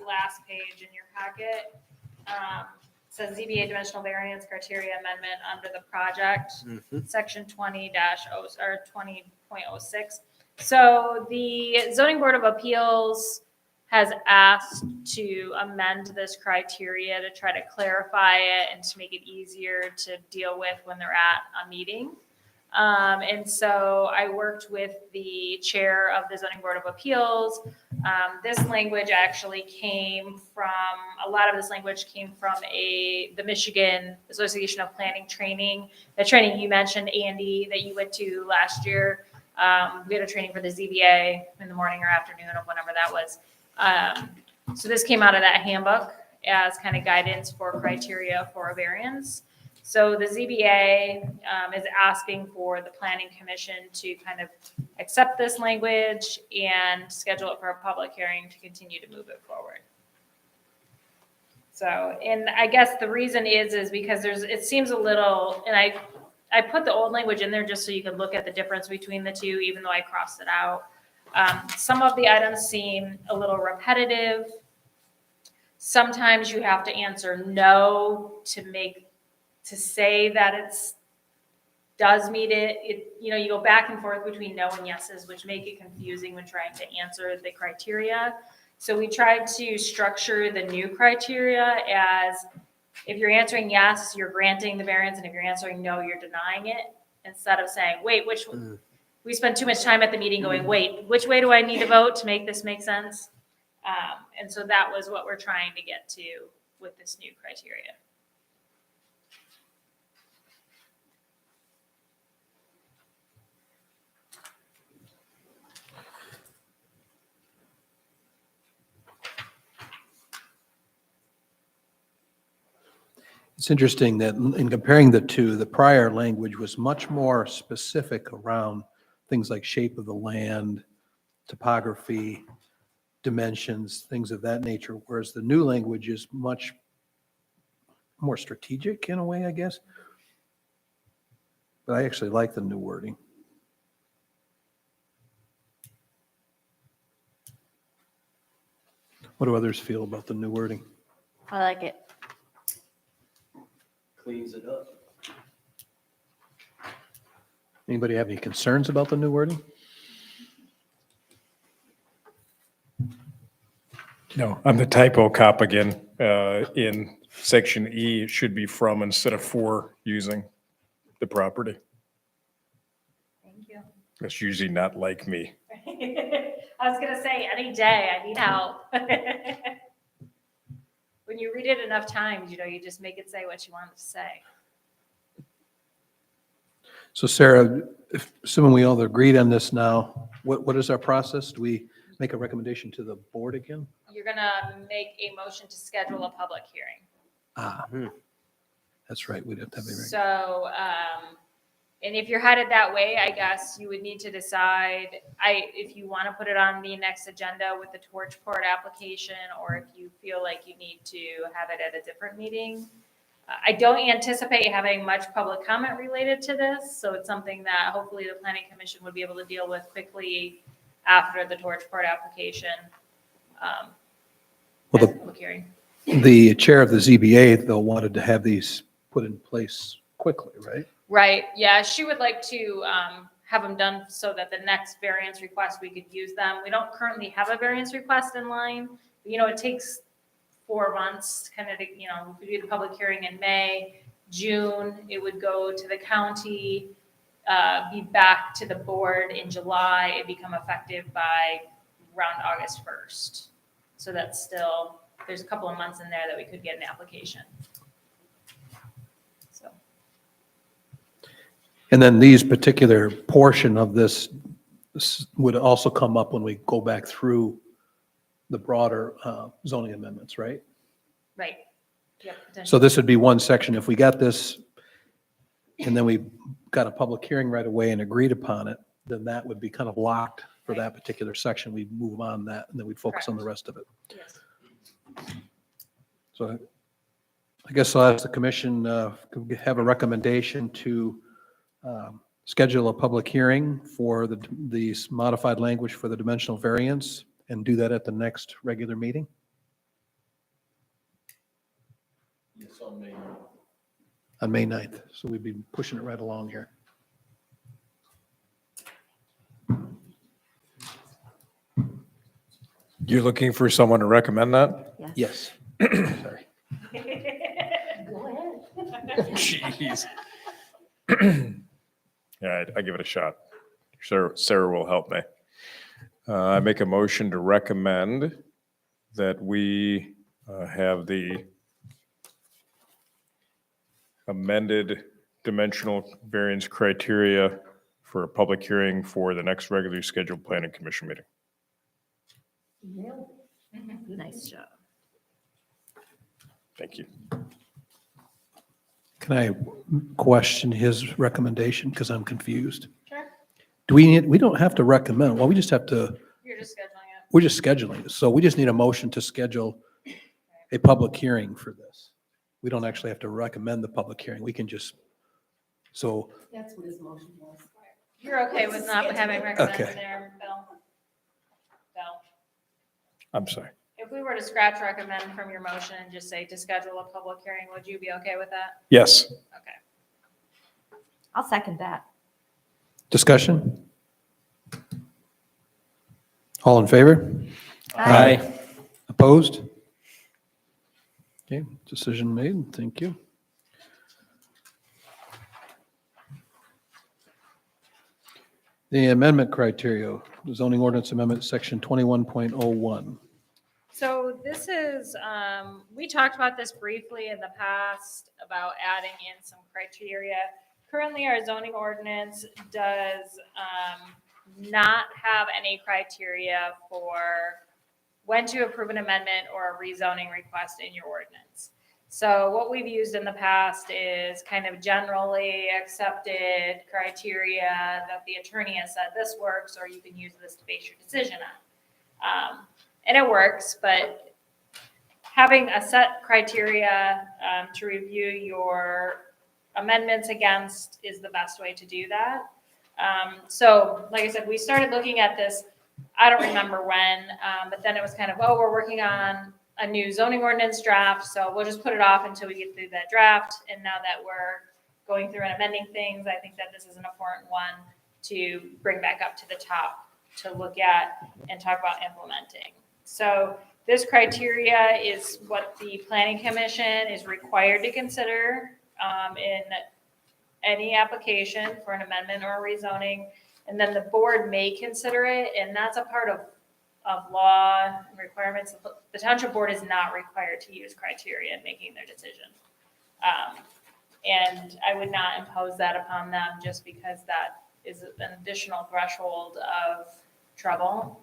last page in your packet. Says ZBA dimensional variance criteria amendment under the project, section 20.06. So the zoning board of appeals has asked to amend this criteria to try to clarify it and to make it easier to deal with when they're at a meeting. And so I worked with the chair of the zoning board of appeals. This language actually came from, a lot of this language came from the Michigan Association of Planning training, the training you mentioned, Andy, that you went to last year. We had a training for the ZBA in the morning or afternoon of whenever that was. So this came out of that handbook as kind of guidance for criteria for a variance. So the ZBA is asking for the planning commission to kind of accept this language and schedule it for a public hearing to continue to move it forward. So, and I guess the reason is because it seems a little, and I put the old language in there just so you could look at the difference between the two, even though I crossed it out. Some of the items seem a little repetitive. Sometimes you have to answer no to say that does meet it. You go back and forth between no and yeses, which make it confusing when trying to answer the criteria. So we tried to structure the new criteria as if you're answering yes, you're granting the variance, and if you're answering no, you're denying it, instead of saying, wait, we spent too much time at the meeting going, wait, which way do I need to vote to make this make sense? And so that was what we're trying to get to with this new criteria. It's interesting that in comparing the two, the prior language was much more specific around things like shape of the land, topography, dimensions, things of that nature, whereas the new language is much more strategic in a way, I guess. But I actually like the new wording. What do others feel about the new wording? I like it. Cleans it up. Anybody have any concerns about the new wording? No, I'm the typo cop again. In section E, it should be from instead of for using the property. Thank you. That's usually not like me. I was gonna say, any day, I need help. When you read it enough times, you just make it say what you want it to say. So Sarah, assuming we all agreed on this now, what is our process? Do we make a recommendation to the board again? You're gonna make a motion to schedule a public hearing. That's right, we'd have to have a hearing. So, and if you're headed that way, I guess you would need to decide, if you want to put it on the next agenda with the torch port application, or if you feel like you need to have it at a different meeting. I don't anticipate having much public comment related to this, so it's something that hopefully the planning commission would be able to deal with quickly after the torch port application. Well, as a public hearing. The chair of the ZBA, though, wanted to have these put in place quickly, right? Right, yeah, she would like to have them done so that the next variance request, we could use them. We don't currently have a variance request in line. It takes 4 months, kind of, we do the public hearing in May, June, it would go to the county, be back to the board in July, and become effective by around August 1st. So that's still, there's a couple of months in there that we could get an application. So. And then these particular portion of this would also come up when we go back through the broader zoning amendments, right? Right. Yep. So this would be one section. If we got this and then we got a public hearing right away and agreed upon it, then that would be kind of locked for that particular section. We'd move on that and then we'd focus on the rest of it. Yes. So I guess I'll ask the commission, have a recommendation to schedule a public hearing for the modified language for the dimensional variance and do that at the next regular meeting. Yes, on May 9th. On May 9th. So we'd be pushing it right along here. You're looking for someone to recommend that? Yes. Sorry. Go ahead. Jeez. Yeah, I give it a shot. Sarah will help me. I make a motion to recommend that we have the amended dimensional variance criteria for a public hearing for the next regularly scheduled planning commission meeting. Nice job. Thank you. Can I question his recommendation because I'm confused? Sure. We don't have to recommend, well, we just have to, You're just scheduling it. we're just scheduling it. So we just need a motion to schedule a public hearing for this. We don't actually have to recommend the public hearing. We can just, so, That's what his motion was. You're okay with not having recommended Okay. there, Bill? Bill? I'm sorry. If we were to scratch recommend from your motion and just say to schedule a public hearing, would you be okay with that? Yes. Okay. I'll second that. discussion? All in favor? Opposed? Okay, decision made. Thank you. The amendment criteria, zoning ordinance amendment, section 21.01. So this is, we talked about this briefly in the past about adding in some criteria. Currently, our zoning ordinance does not have any criteria for when to approve an amendment or a rezoning request in your ordinance. So what we've used in the past is kind of generally accepted criteria that the attorney has said this works, or you can use this to base your decision on. And it works, but having a set criteria to review your amendments against is the best way to do that. So like I said, we started looking at this, I don't remember when, but then it was kind of, oh, we're working on a new zoning ordinance draft, so we'll just put it off until we get through that draft. And now that we're going through and amending things, I think that this is an important one to bring back up to the top to look at and talk about implementing. So this criteria is what the planning commission is required to consider in any application for an amendment or a rezoning. And then the board may consider it, and that's a part of law and requirements. The township board is not required to use criteria in making their decision. And I would not impose that upon them just because that is an additional threshold of trouble,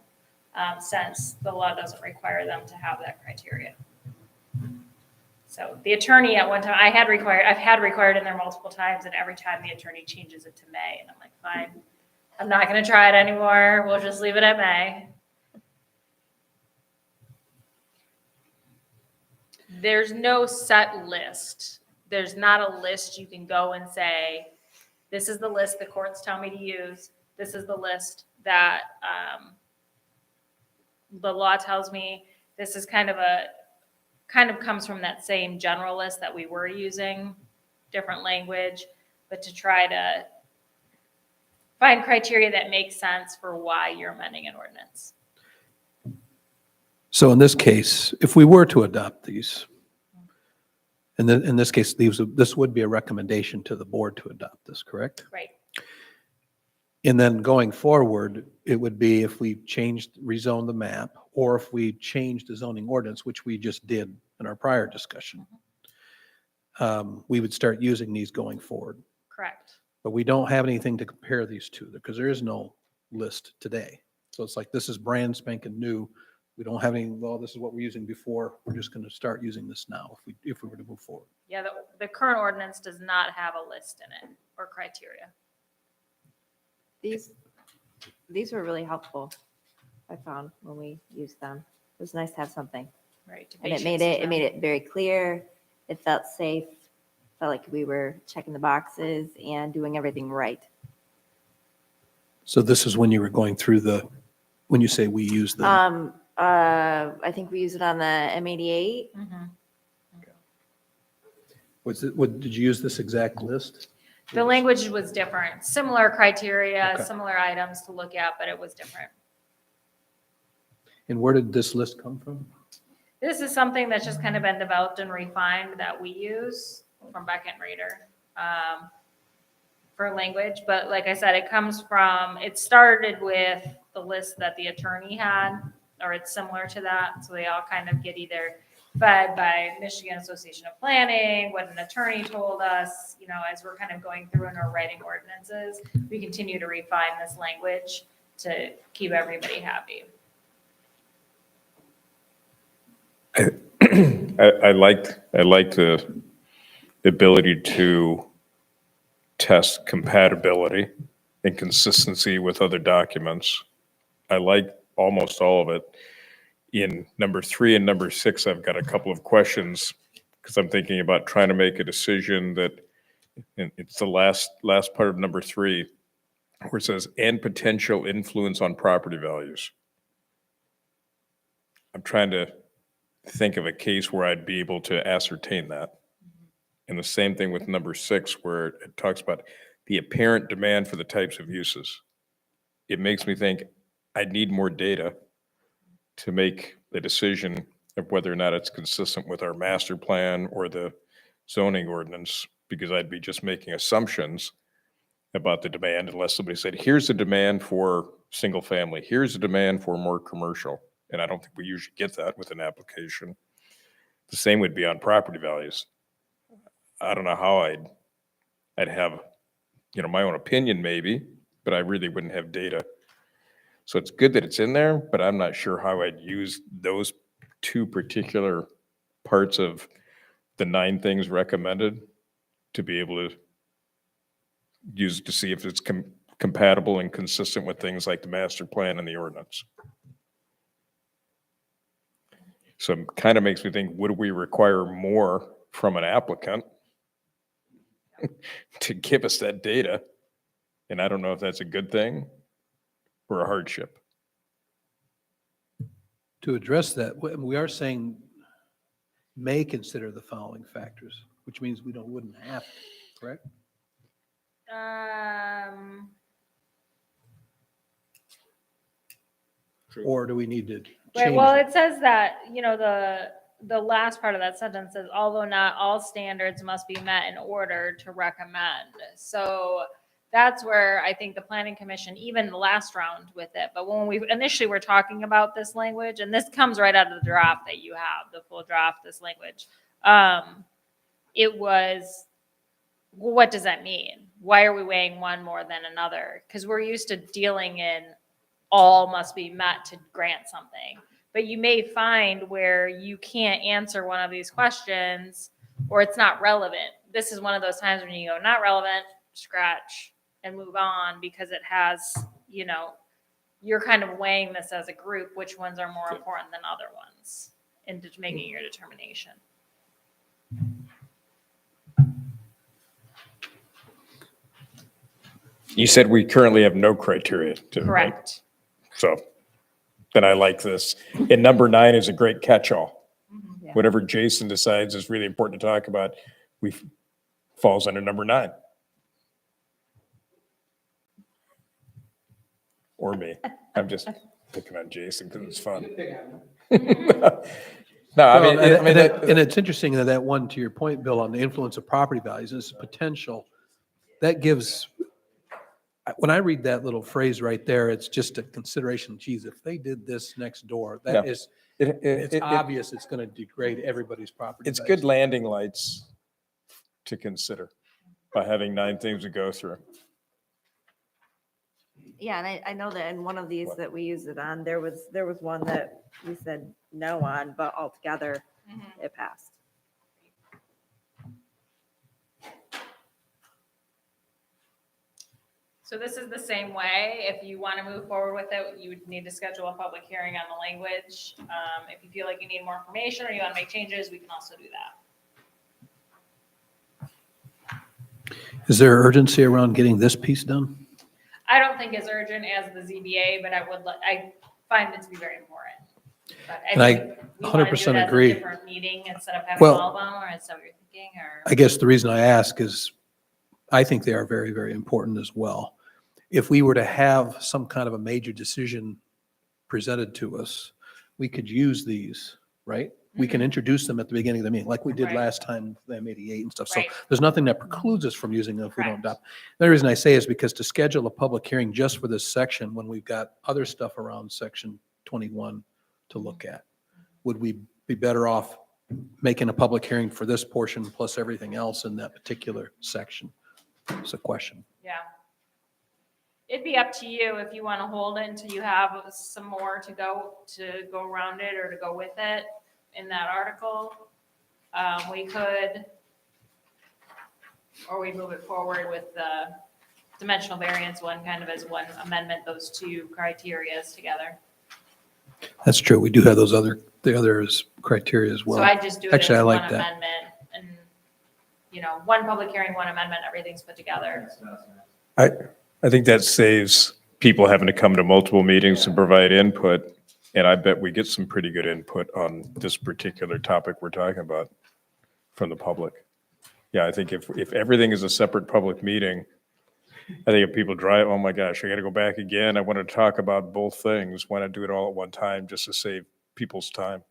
since the law doesn't require them to have that criteria. So the attorney at one time, I've had required in there multiple times, and every time the attorney changes it to may, and I'm like, fine, I'm not gonna try it anymore, we'll just leave it at may. There's no set list. There's not a list you can go and say, this is the list the courts tell me to use. This is the list that the law tells me. This is kind of comes from that same general list that we were using, different language, but to try to find criteria that makes sense for why you're amending an ordinance. So in this case, if we were to adopt these, and then in this case, this would be a recommendation to the board to adopt this, correct? Right. And then going forward, it would be if we rezoned the map, or if we changed the zoning ordinance, which we just did in our prior discussion. We would start using these going forward. Correct. But we don't have anything to compare these to because there is no list today. So it's like, this is brand spanking new. We don't have any, well, this is what we're using before. We're just going to start using this now if we were to move forward. Yeah, the current ordinance does not have a list in it or criteria. These were really helpful, I found, when we used them. It was nice to have something. Right. to And it base made your it decision. very clear. It felt safe, felt like we were checking the boxes and doing everything right. So this is when you were going through when you say we use them. I think we used it on the M88. Mhm. Did you use this exact list? The language was different, similar criteria, Okay. similar items to look at, but it was different. And where did this list come from? This is something that's just kind of been developed and refined that we use from Beck and Reader. for language, but like I said, it started with the list that the attorney had, or it's similar to that, so they all kind of get either fed by Michigan Association of Planning, what an attorney told us, as we're kind of going through and are writing ordinances, we continue to refine this language to keep everybody happy. I like the ability to test compatibility and consistency with other documents. I like almost all of it. In number 3 and number 6, I've got a couple of questions because I'm thinking about trying to make a decision that, and it's the last part of number 3, where it says, and potential influence on property values. I'm trying to think of a case where I'd be able to ascertain that. And the same thing with number 6, where it talks about the apparent demand for the types of uses. It makes me think I need more data to make the decision of whether or not it's consistent with our master plan or the zoning ordinance, because I'd be just making assumptions about the demand unless somebody said, here's the demand for single family, here's the demand for more commercial. And I don't think we usually get that with an application. The same would be on property values. I don't know how I'd have, my own opinion maybe, but I really wouldn't have data. So it's good that it's in there, but I'm not sure how I'd use those 2 particular parts of the 9 things recommended to be able to use to see if it's compatible and consistent with things like the master plan and the ordinance. So it kind of makes me think, would we require more from an applicant to give us that data? And I don't know if that's a good thing or a hardship. To address that, we are saying may consider the following factors, which means we wouldn't have to, correct? Or do we need to Right, change well, it? it says that, the last part of that sentence says, although not all standards must be met in order to recommend. So that's where I think the planning commission, even the last round with it, but when we initially were talking about this language, and this comes right out of the draft that you have, the full draft, this language, it was, well, what does that mean? Why are we weighing one more than another? Because we're used to dealing in all must be met to grant something. But you may find where you can't answer one of these questions or it's not relevant. This is one of those times when you go, not relevant, scratch and move on, because it has, you're kind of weighing this as a group, which ones are more important than other ones, into making your determination. You said we currently have no criteria to. Correct. So then I like this. And number 9 is a great catch-all. Yeah. Whatever Jason decides is really important to talk about, falls under number 9. Or me. I'm just picking on Jason because it's fun. No, I mean, And it's interesting that one, to your point, Bill, on the influence of property values, is potential. That gives, when I read that little phrase right there, it's just a consideration. Geez, if they did this next door, that Yeah. is, it's obvious it's going to degrade everybody's property. It's values. good landing lights to consider by having 9 things to go through. Yeah, and I know that in one of these that we used it on, there was one that we said no on, but altogether it passed. So this is the same way. If you want to move forward with it, you would need to schedule a public hearing on the language. If you feel like you need more information or you want to make changes, we can also do that. Is there urgency around getting this piece done? I don't think as urgent as the ZBA, but I find it to be very important. But And I think we wanna do 100% it as a agree. different meeting instead of having Well- all of them, or is that what you're thinking, or? I guess the reason I ask is I think they are very, very important as well. If we were to have some kind of a major decision presented to us, we could use these, right? we can introduce them at the beginning of the meeting, like we did Right. last time, the M88 and stuff. So Right. there's nothing that precludes us from using them if we don't Correct. adopt. The only reason I say is because to schedule a public hearing just for this section, when we've got other stuff around section 21 to look at, would we be better off making a public hearing for this portion plus everything else in that particular section? It's a question. Yeah. It'd be up to you if you want to hold it until you have some more to go around it or to go with it in that article. We could, or we move it forward with the dimensional variance one, kind of as one amendment, those two criterias together. That's true. We do have the others criteria as well. So I just do it as Actually, I one like that. amendment and, one public hearing, one amendment, everything's put together. I think that saves people having to come to multiple meetings to provide input. And I bet we get some pretty good input on this particular topic we're talking about from the public. Yeah, I think if everything is a separate public meeting, I think if people drive, oh my gosh, I got to go back again. I want to talk about both things. Why not do it all at one time just to save people's time?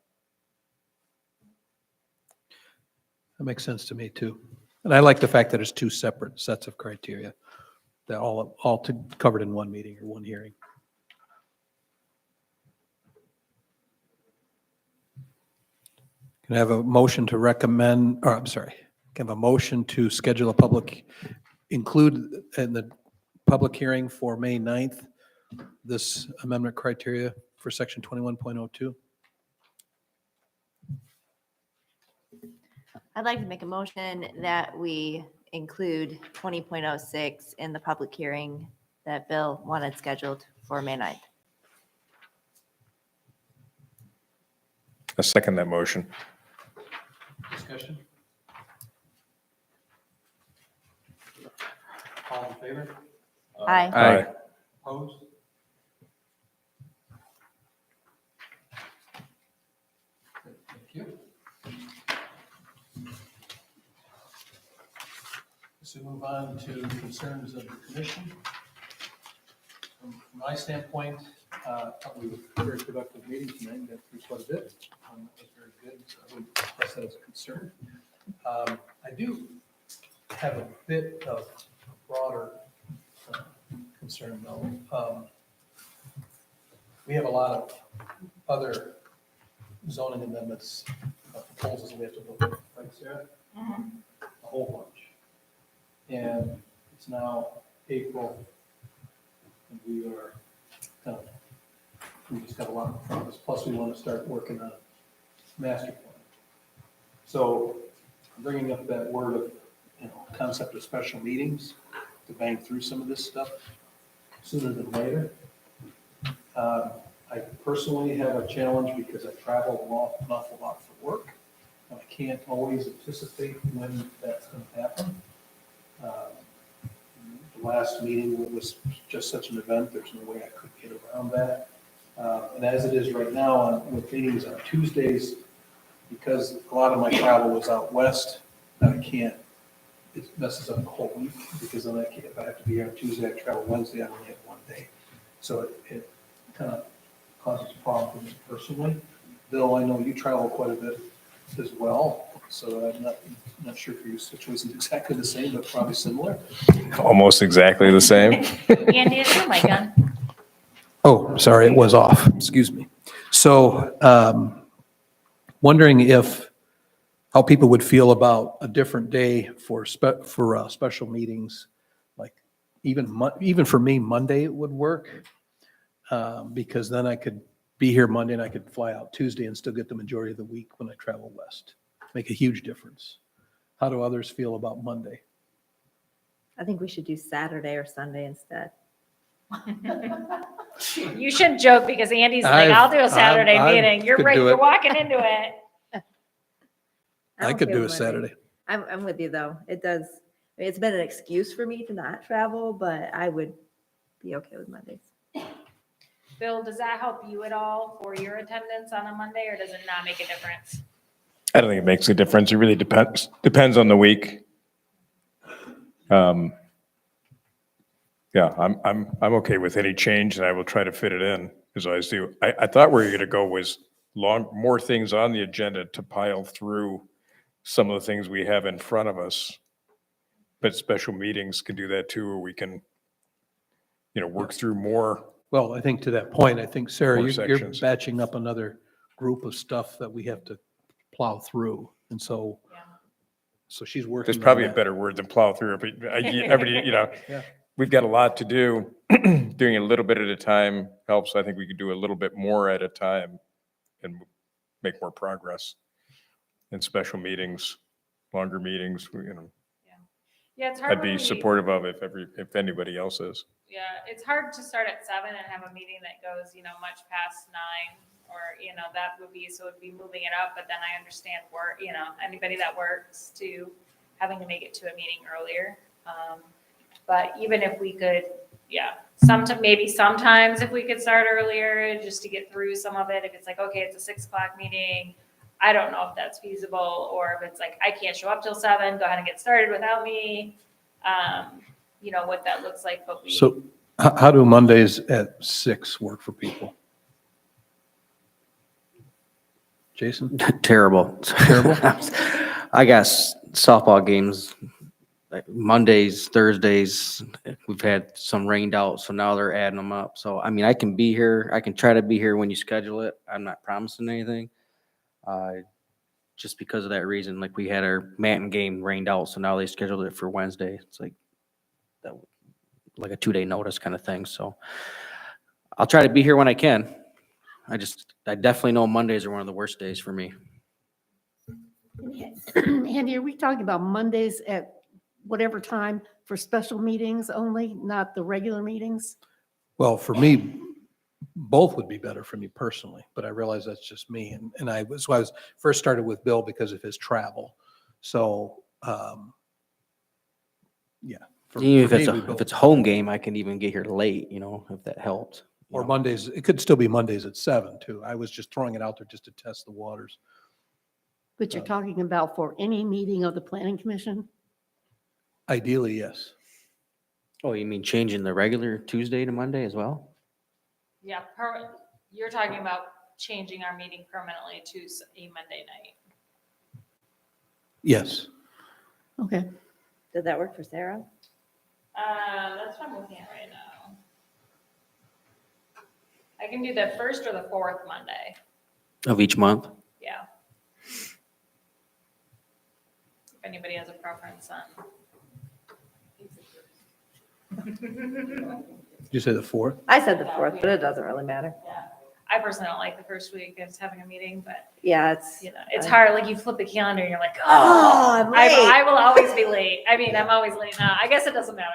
That makes sense to me too. And I like the fact that it's two separate sets of criteria that all covered in one meeting or one hearing. Can I have a motion to recommend, or I'm sorry, can I have a motion to schedule a include in the public hearing for May 9th, this amendment criteria for section 21.02? I'd like to make a motion that we include 20.06 in the public hearing that Bill wanted scheduled for May 9th. I second that motion. Discussion? All in favor? Aye. Aye. Opposed? Thank you. So move on to concerns of the commission. From my standpoint, thought we were a very productive meeting tonight, we got through quite a bit. That was very good, so I wouldn't express that as a concern. I do have a bit of a broader concern though. We have a lot of other zoning amendments, proposals that we have to look at, right, Sarah? A whole bunch. And it's now April, and we are kind of, we just got a lot in front of us, plus we want to start working on master plan. So bringing up that word of, concept of special meetings to bang through some of this stuff sooner than later. I personally have a challenge because I travel an awful lot for work, and I can't always anticipate when that's going to happen. The last meeting was just such an event, there's no way I could get around that. And as it is right now, with meetings on Tuesdays, because a lot of my travel was out west, I can't, it messes up the whole week, because then if I have to be here on Tuesday, I travel Wednesday, I only have one day. So it kind of causes a problem for me personally. Bill, I know you travel quite a bit as well, so I'm not sure if your situation is exactly the same, but probably similar. Almost exactly the same. Andy, is your mic on? Oh, sorry, it was off. Excuse me. So, wondering how people would feel about a different day for special meetings. Like even for me, Monday would work, because then I could be here Monday and I could fly out Tuesday and still get the majority of the week when I travel west. Make a huge difference. How do others feel about Monday? I think we should do Saturday or Sunday instead. You shouldn't joke because Andy's like, I'll do a Saturday I meeting. You're could right, do you're it. walking into it. I I'm could okay do a with Monday. Saturday. I'm with you though. It's been an excuse for me to not travel, but I would be okay with Mondays. Bill, does that help you at all for your attendance on a Monday, or does it not make a difference? I don't think it makes a difference. It really depends on the week. Yeah, I'm okay with any change, and I will try to fit it in, as I always do. I thought where you're gonna go was more things on the agenda to pile through some of the things we have in front of us. But special meetings can do that too, or we can, work through more. Well, I think to that point, I think, Sarah, More you're sections. batching up another group of stuff that we have to plow through. And so, Yeah. so she's working There's on probably a that. better word than plow through, but everybody, Yeah. we've got a lot to do. Doing a little bit at a time helps. I think we could do a little bit more at a time and make more progress in special meetings, longer meetings, Yeah, it's hard I'd when be we- supportive of if anybody else is. Yeah, it's hard to start at 7 and have a meeting that goes, much past 9, or, that would be, so it'd be moving it up, but then I understand work, anybody that works to having to make it to a meeting earlier. But even if we could, maybe sometimes if we could start earlier, just to get through some of it, if it's like, okay, it's a 6 o'clock meeting, I don't know if that's feasible, or if it's like, I can't show up till 7, go ahead and get started without me. What that looks like, but So how do Mondays at 6 work for people? Jason? Terrible. Terrible? I guess softball games, like Mondays, Thursdays, we've had some rained out, so now they're adding them up. So, I mean, I can be here. I can try to be here when you schedule it. I'm not promising anything. Just because of that reason, like we had our Manton game rained out, so now they scheduled it for Wednesday. It's like that, like a 2-day notice kind of thing. So I'll try to be here when I can. I definitely know Mondays are one of the worst days for me. Andy, are we talking about Mondays at whatever time for special meetings only, not the regular meetings? Well, for me, both would be better for me personally, but I realize that's just me. And I was first started with Bill because of his travel. So, yeah. Even for if me, we if both- it's a home game, I can even get here late, if that helps. Or Mondays, it could still be Mondays at 7 too. I was just throwing it out there just to test the waters. But you're talking about for any meeting of the planning commission? Ideally, yes. Oh, you mean changing the regular Tuesday to Monday as well? you're talking about changing our meeting permanently to a Monday night. Yes. Okay. Did that work for Sarah? That's what I'm looking at right now. I can do the 1st or the 4th Monday. Of each month? Yeah. If anybody has a preference on. Did you say the 4th? I said the 4th, but it doesn't really matter. Yeah. I personally don't like the first week of having a meeting, but Yeah, it's. it's hard. Like you flip the calendar and you're like, Oh, I'm late. I will always be late. I mean, I'm always late now. I guess it doesn't matter.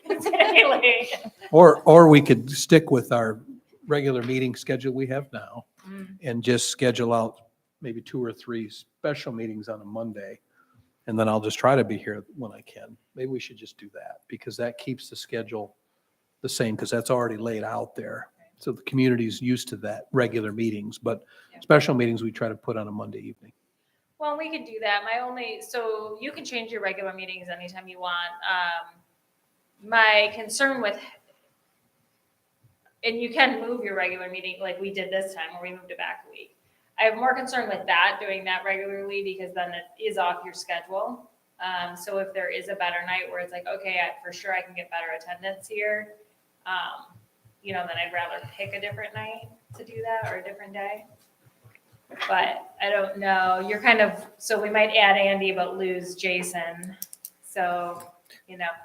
It's late. Or we could stick with our regular meeting schedule we have now Mm. and just schedule out maybe 2 or 3 special meetings on a Monday. And then I'll just try to be here when I can. Maybe we should just do that because that keeps the schedule the same because that's already laid out there. So the community's used to that, regular meetings, but Yeah. special meetings we try to put on a Monday evening. Well, we could do that. So you can change your regular meetings anytime you want. My concern with, and you can move your regular meeting like we did this time where we moved it back a week. I have more concern with doing that regularly because then it is off your schedule. So if there is a better night where it's like, okay, for sure I can get better attendance here, then I'd rather pick a different night to do that or a different day. But I don't know. So we might add Andy but lose Jason. So,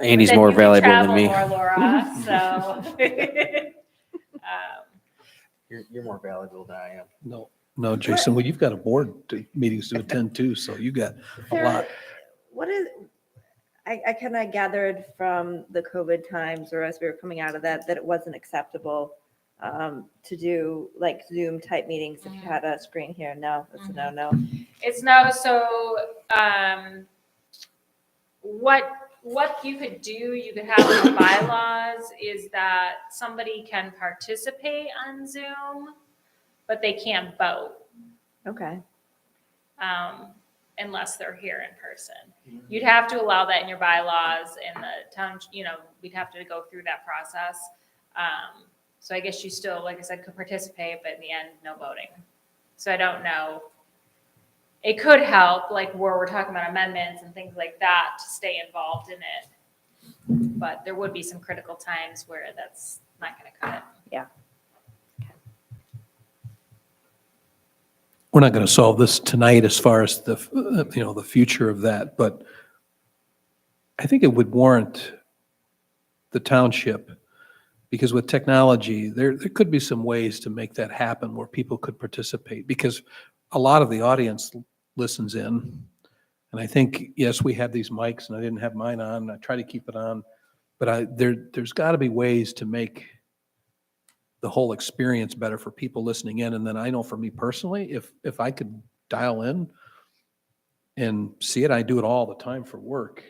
Andy's but then more you can valuable than travel me. more, Laura, so. You're more valuable than I am. No, Jason, well, you've got a board meetings to attend too, so you got a lot. What is, I kind of gathered from the COVID times or as we were coming out of that it wasn't acceptable to do like Zoom type meetings if you had a screen here. No, it's a no. It's no, so, what you could do, you could have in the bylaws is that somebody can participate on Zoom, but they can't vote, Okay. unless they're here in person. You'd have to allow that in your bylaws and the town, we'd have to go through that process. So I guess you still, like I said, could participate, but in the end, no voting. So I don't know. It could help, like where we're talking about amendments and things like that, to stay involved in it. But there would be some critical times where that's not going to cut it. We're not going to solve this tonight as far as the, the future of that, but I think it would warrant the township, because with technology, there could be some ways to make that happen where people could participate, because a lot of the audience listens in. And I think, yes, we have these mics, and I didn't have mine on. I try to keep it on, but there's got to be ways to make the whole experience better for people listening in. And then I know for me personally, if I could dial in and see it, I do it all the time for work,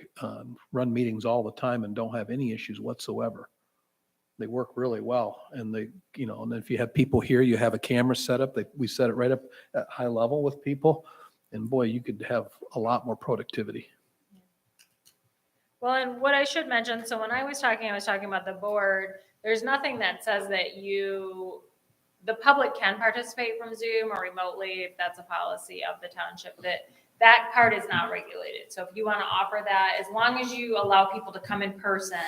run meetings all the time and don't have any issues whatsoever. They work really well. And and if you have people here, you have a camera set up, we set it right up at high level with people. And boy, you could have a lot more productivity. Well, and what I should mention, so when I was talking about the board. There's nothing that says that the public can participate from Zoom or remotely if that's a policy of the township. That part is not regulated. So if you want to offer that, as long as you allow people to come in person,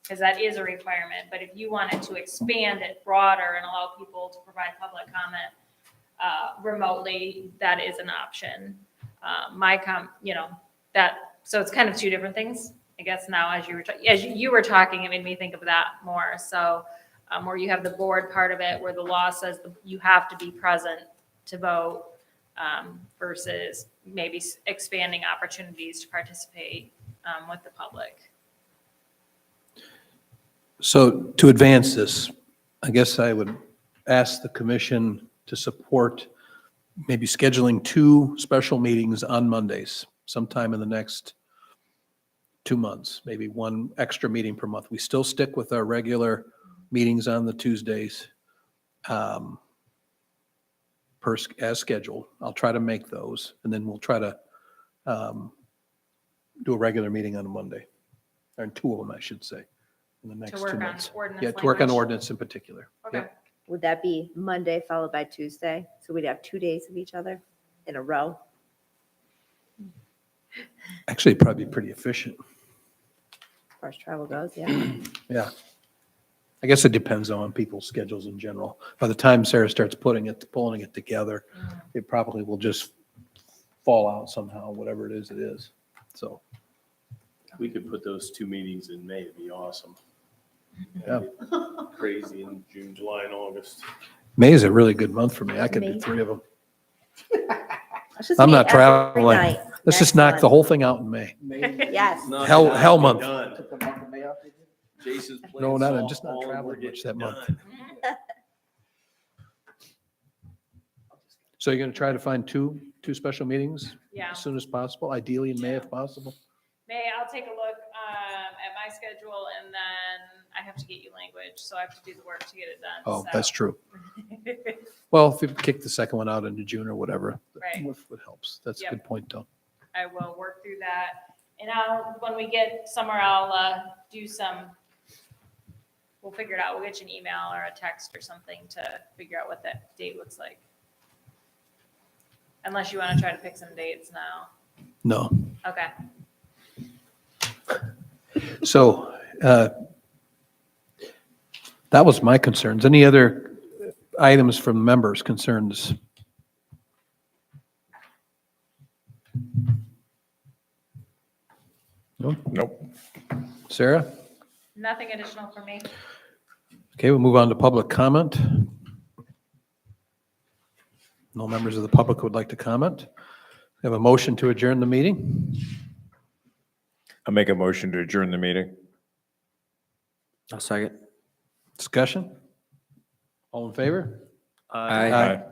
because that is a requirement. But if you wanted to expand it broader and allow people to provide public comment remotely, that is an option. So it's kind of two different things. I guess now as you were talking, it made me think of that more. So where you have the board part of it, where the law says you have to be present to vote, versus maybe expanding opportunities to participate with the public. So to advance this, I guess I would ask the commission to support maybe scheduling 2 special meetings on Mondays sometime in the next 2 months, maybe 1 extra meeting per month. We still stick with our regular meetings on the Tuesdays as scheduled. I'll try to make those, and then we'll try to do a regular meeting on a Monday, or 2 of them, I should say, in the next 2 work on months. ordinance Yeah, to work on language. ordinance in particular. Okay. Yep. Would that be Monday followed by Tuesday? So we'd have 2 days of each other in a row? Actually, it'd probably be pretty efficient. As far as travel goes, yeah. Yeah. I guess it depends on people's schedules in general. By the time Sarah starts pulling it together, it probably will just fall out somehow, whatever it is. So, We could put those 2 meetings in May, it'd be awesome. yeah. Crazy in June, July, and August. May is a really good month for me. I could do May. 3 of them. Let's just I'm meet not every traveling. night Let's just next knock the month. whole thing out in May. Yes. Not Hell- enough hell to be month. done. Took the month of May off, did you? Jason's No, playing not, I'm just not softball, and traveling we're much getting that month. done. So you're going to try to find two special meetings Yeah. as soon as possible, ideally in May if possible? May, I'll take a look at my schedule, and then I have to get you language, so I have to do the work to get it done. Oh, so. that's true. Well, if you kick the second one out into June or whatever, Right. it helps. That's a Yep. good point, though. I will work through that. And when we get somewhere, I'll we'll figure it out. We'll get you an email or a text or something to figure out what that date looks like. Unless you want to try to pick some dates now. No. Okay. So that was my concerns. Any other items from members' concerns? No? Nope. Sarah? Nothing additional for me. Okay, we'll move on to public comment. No members of the public would like to comment. We have a motion to adjourn the meeting. I'll make a motion to adjourn the meeting. I'll second. Discussion? All in favor? Aye. Aye.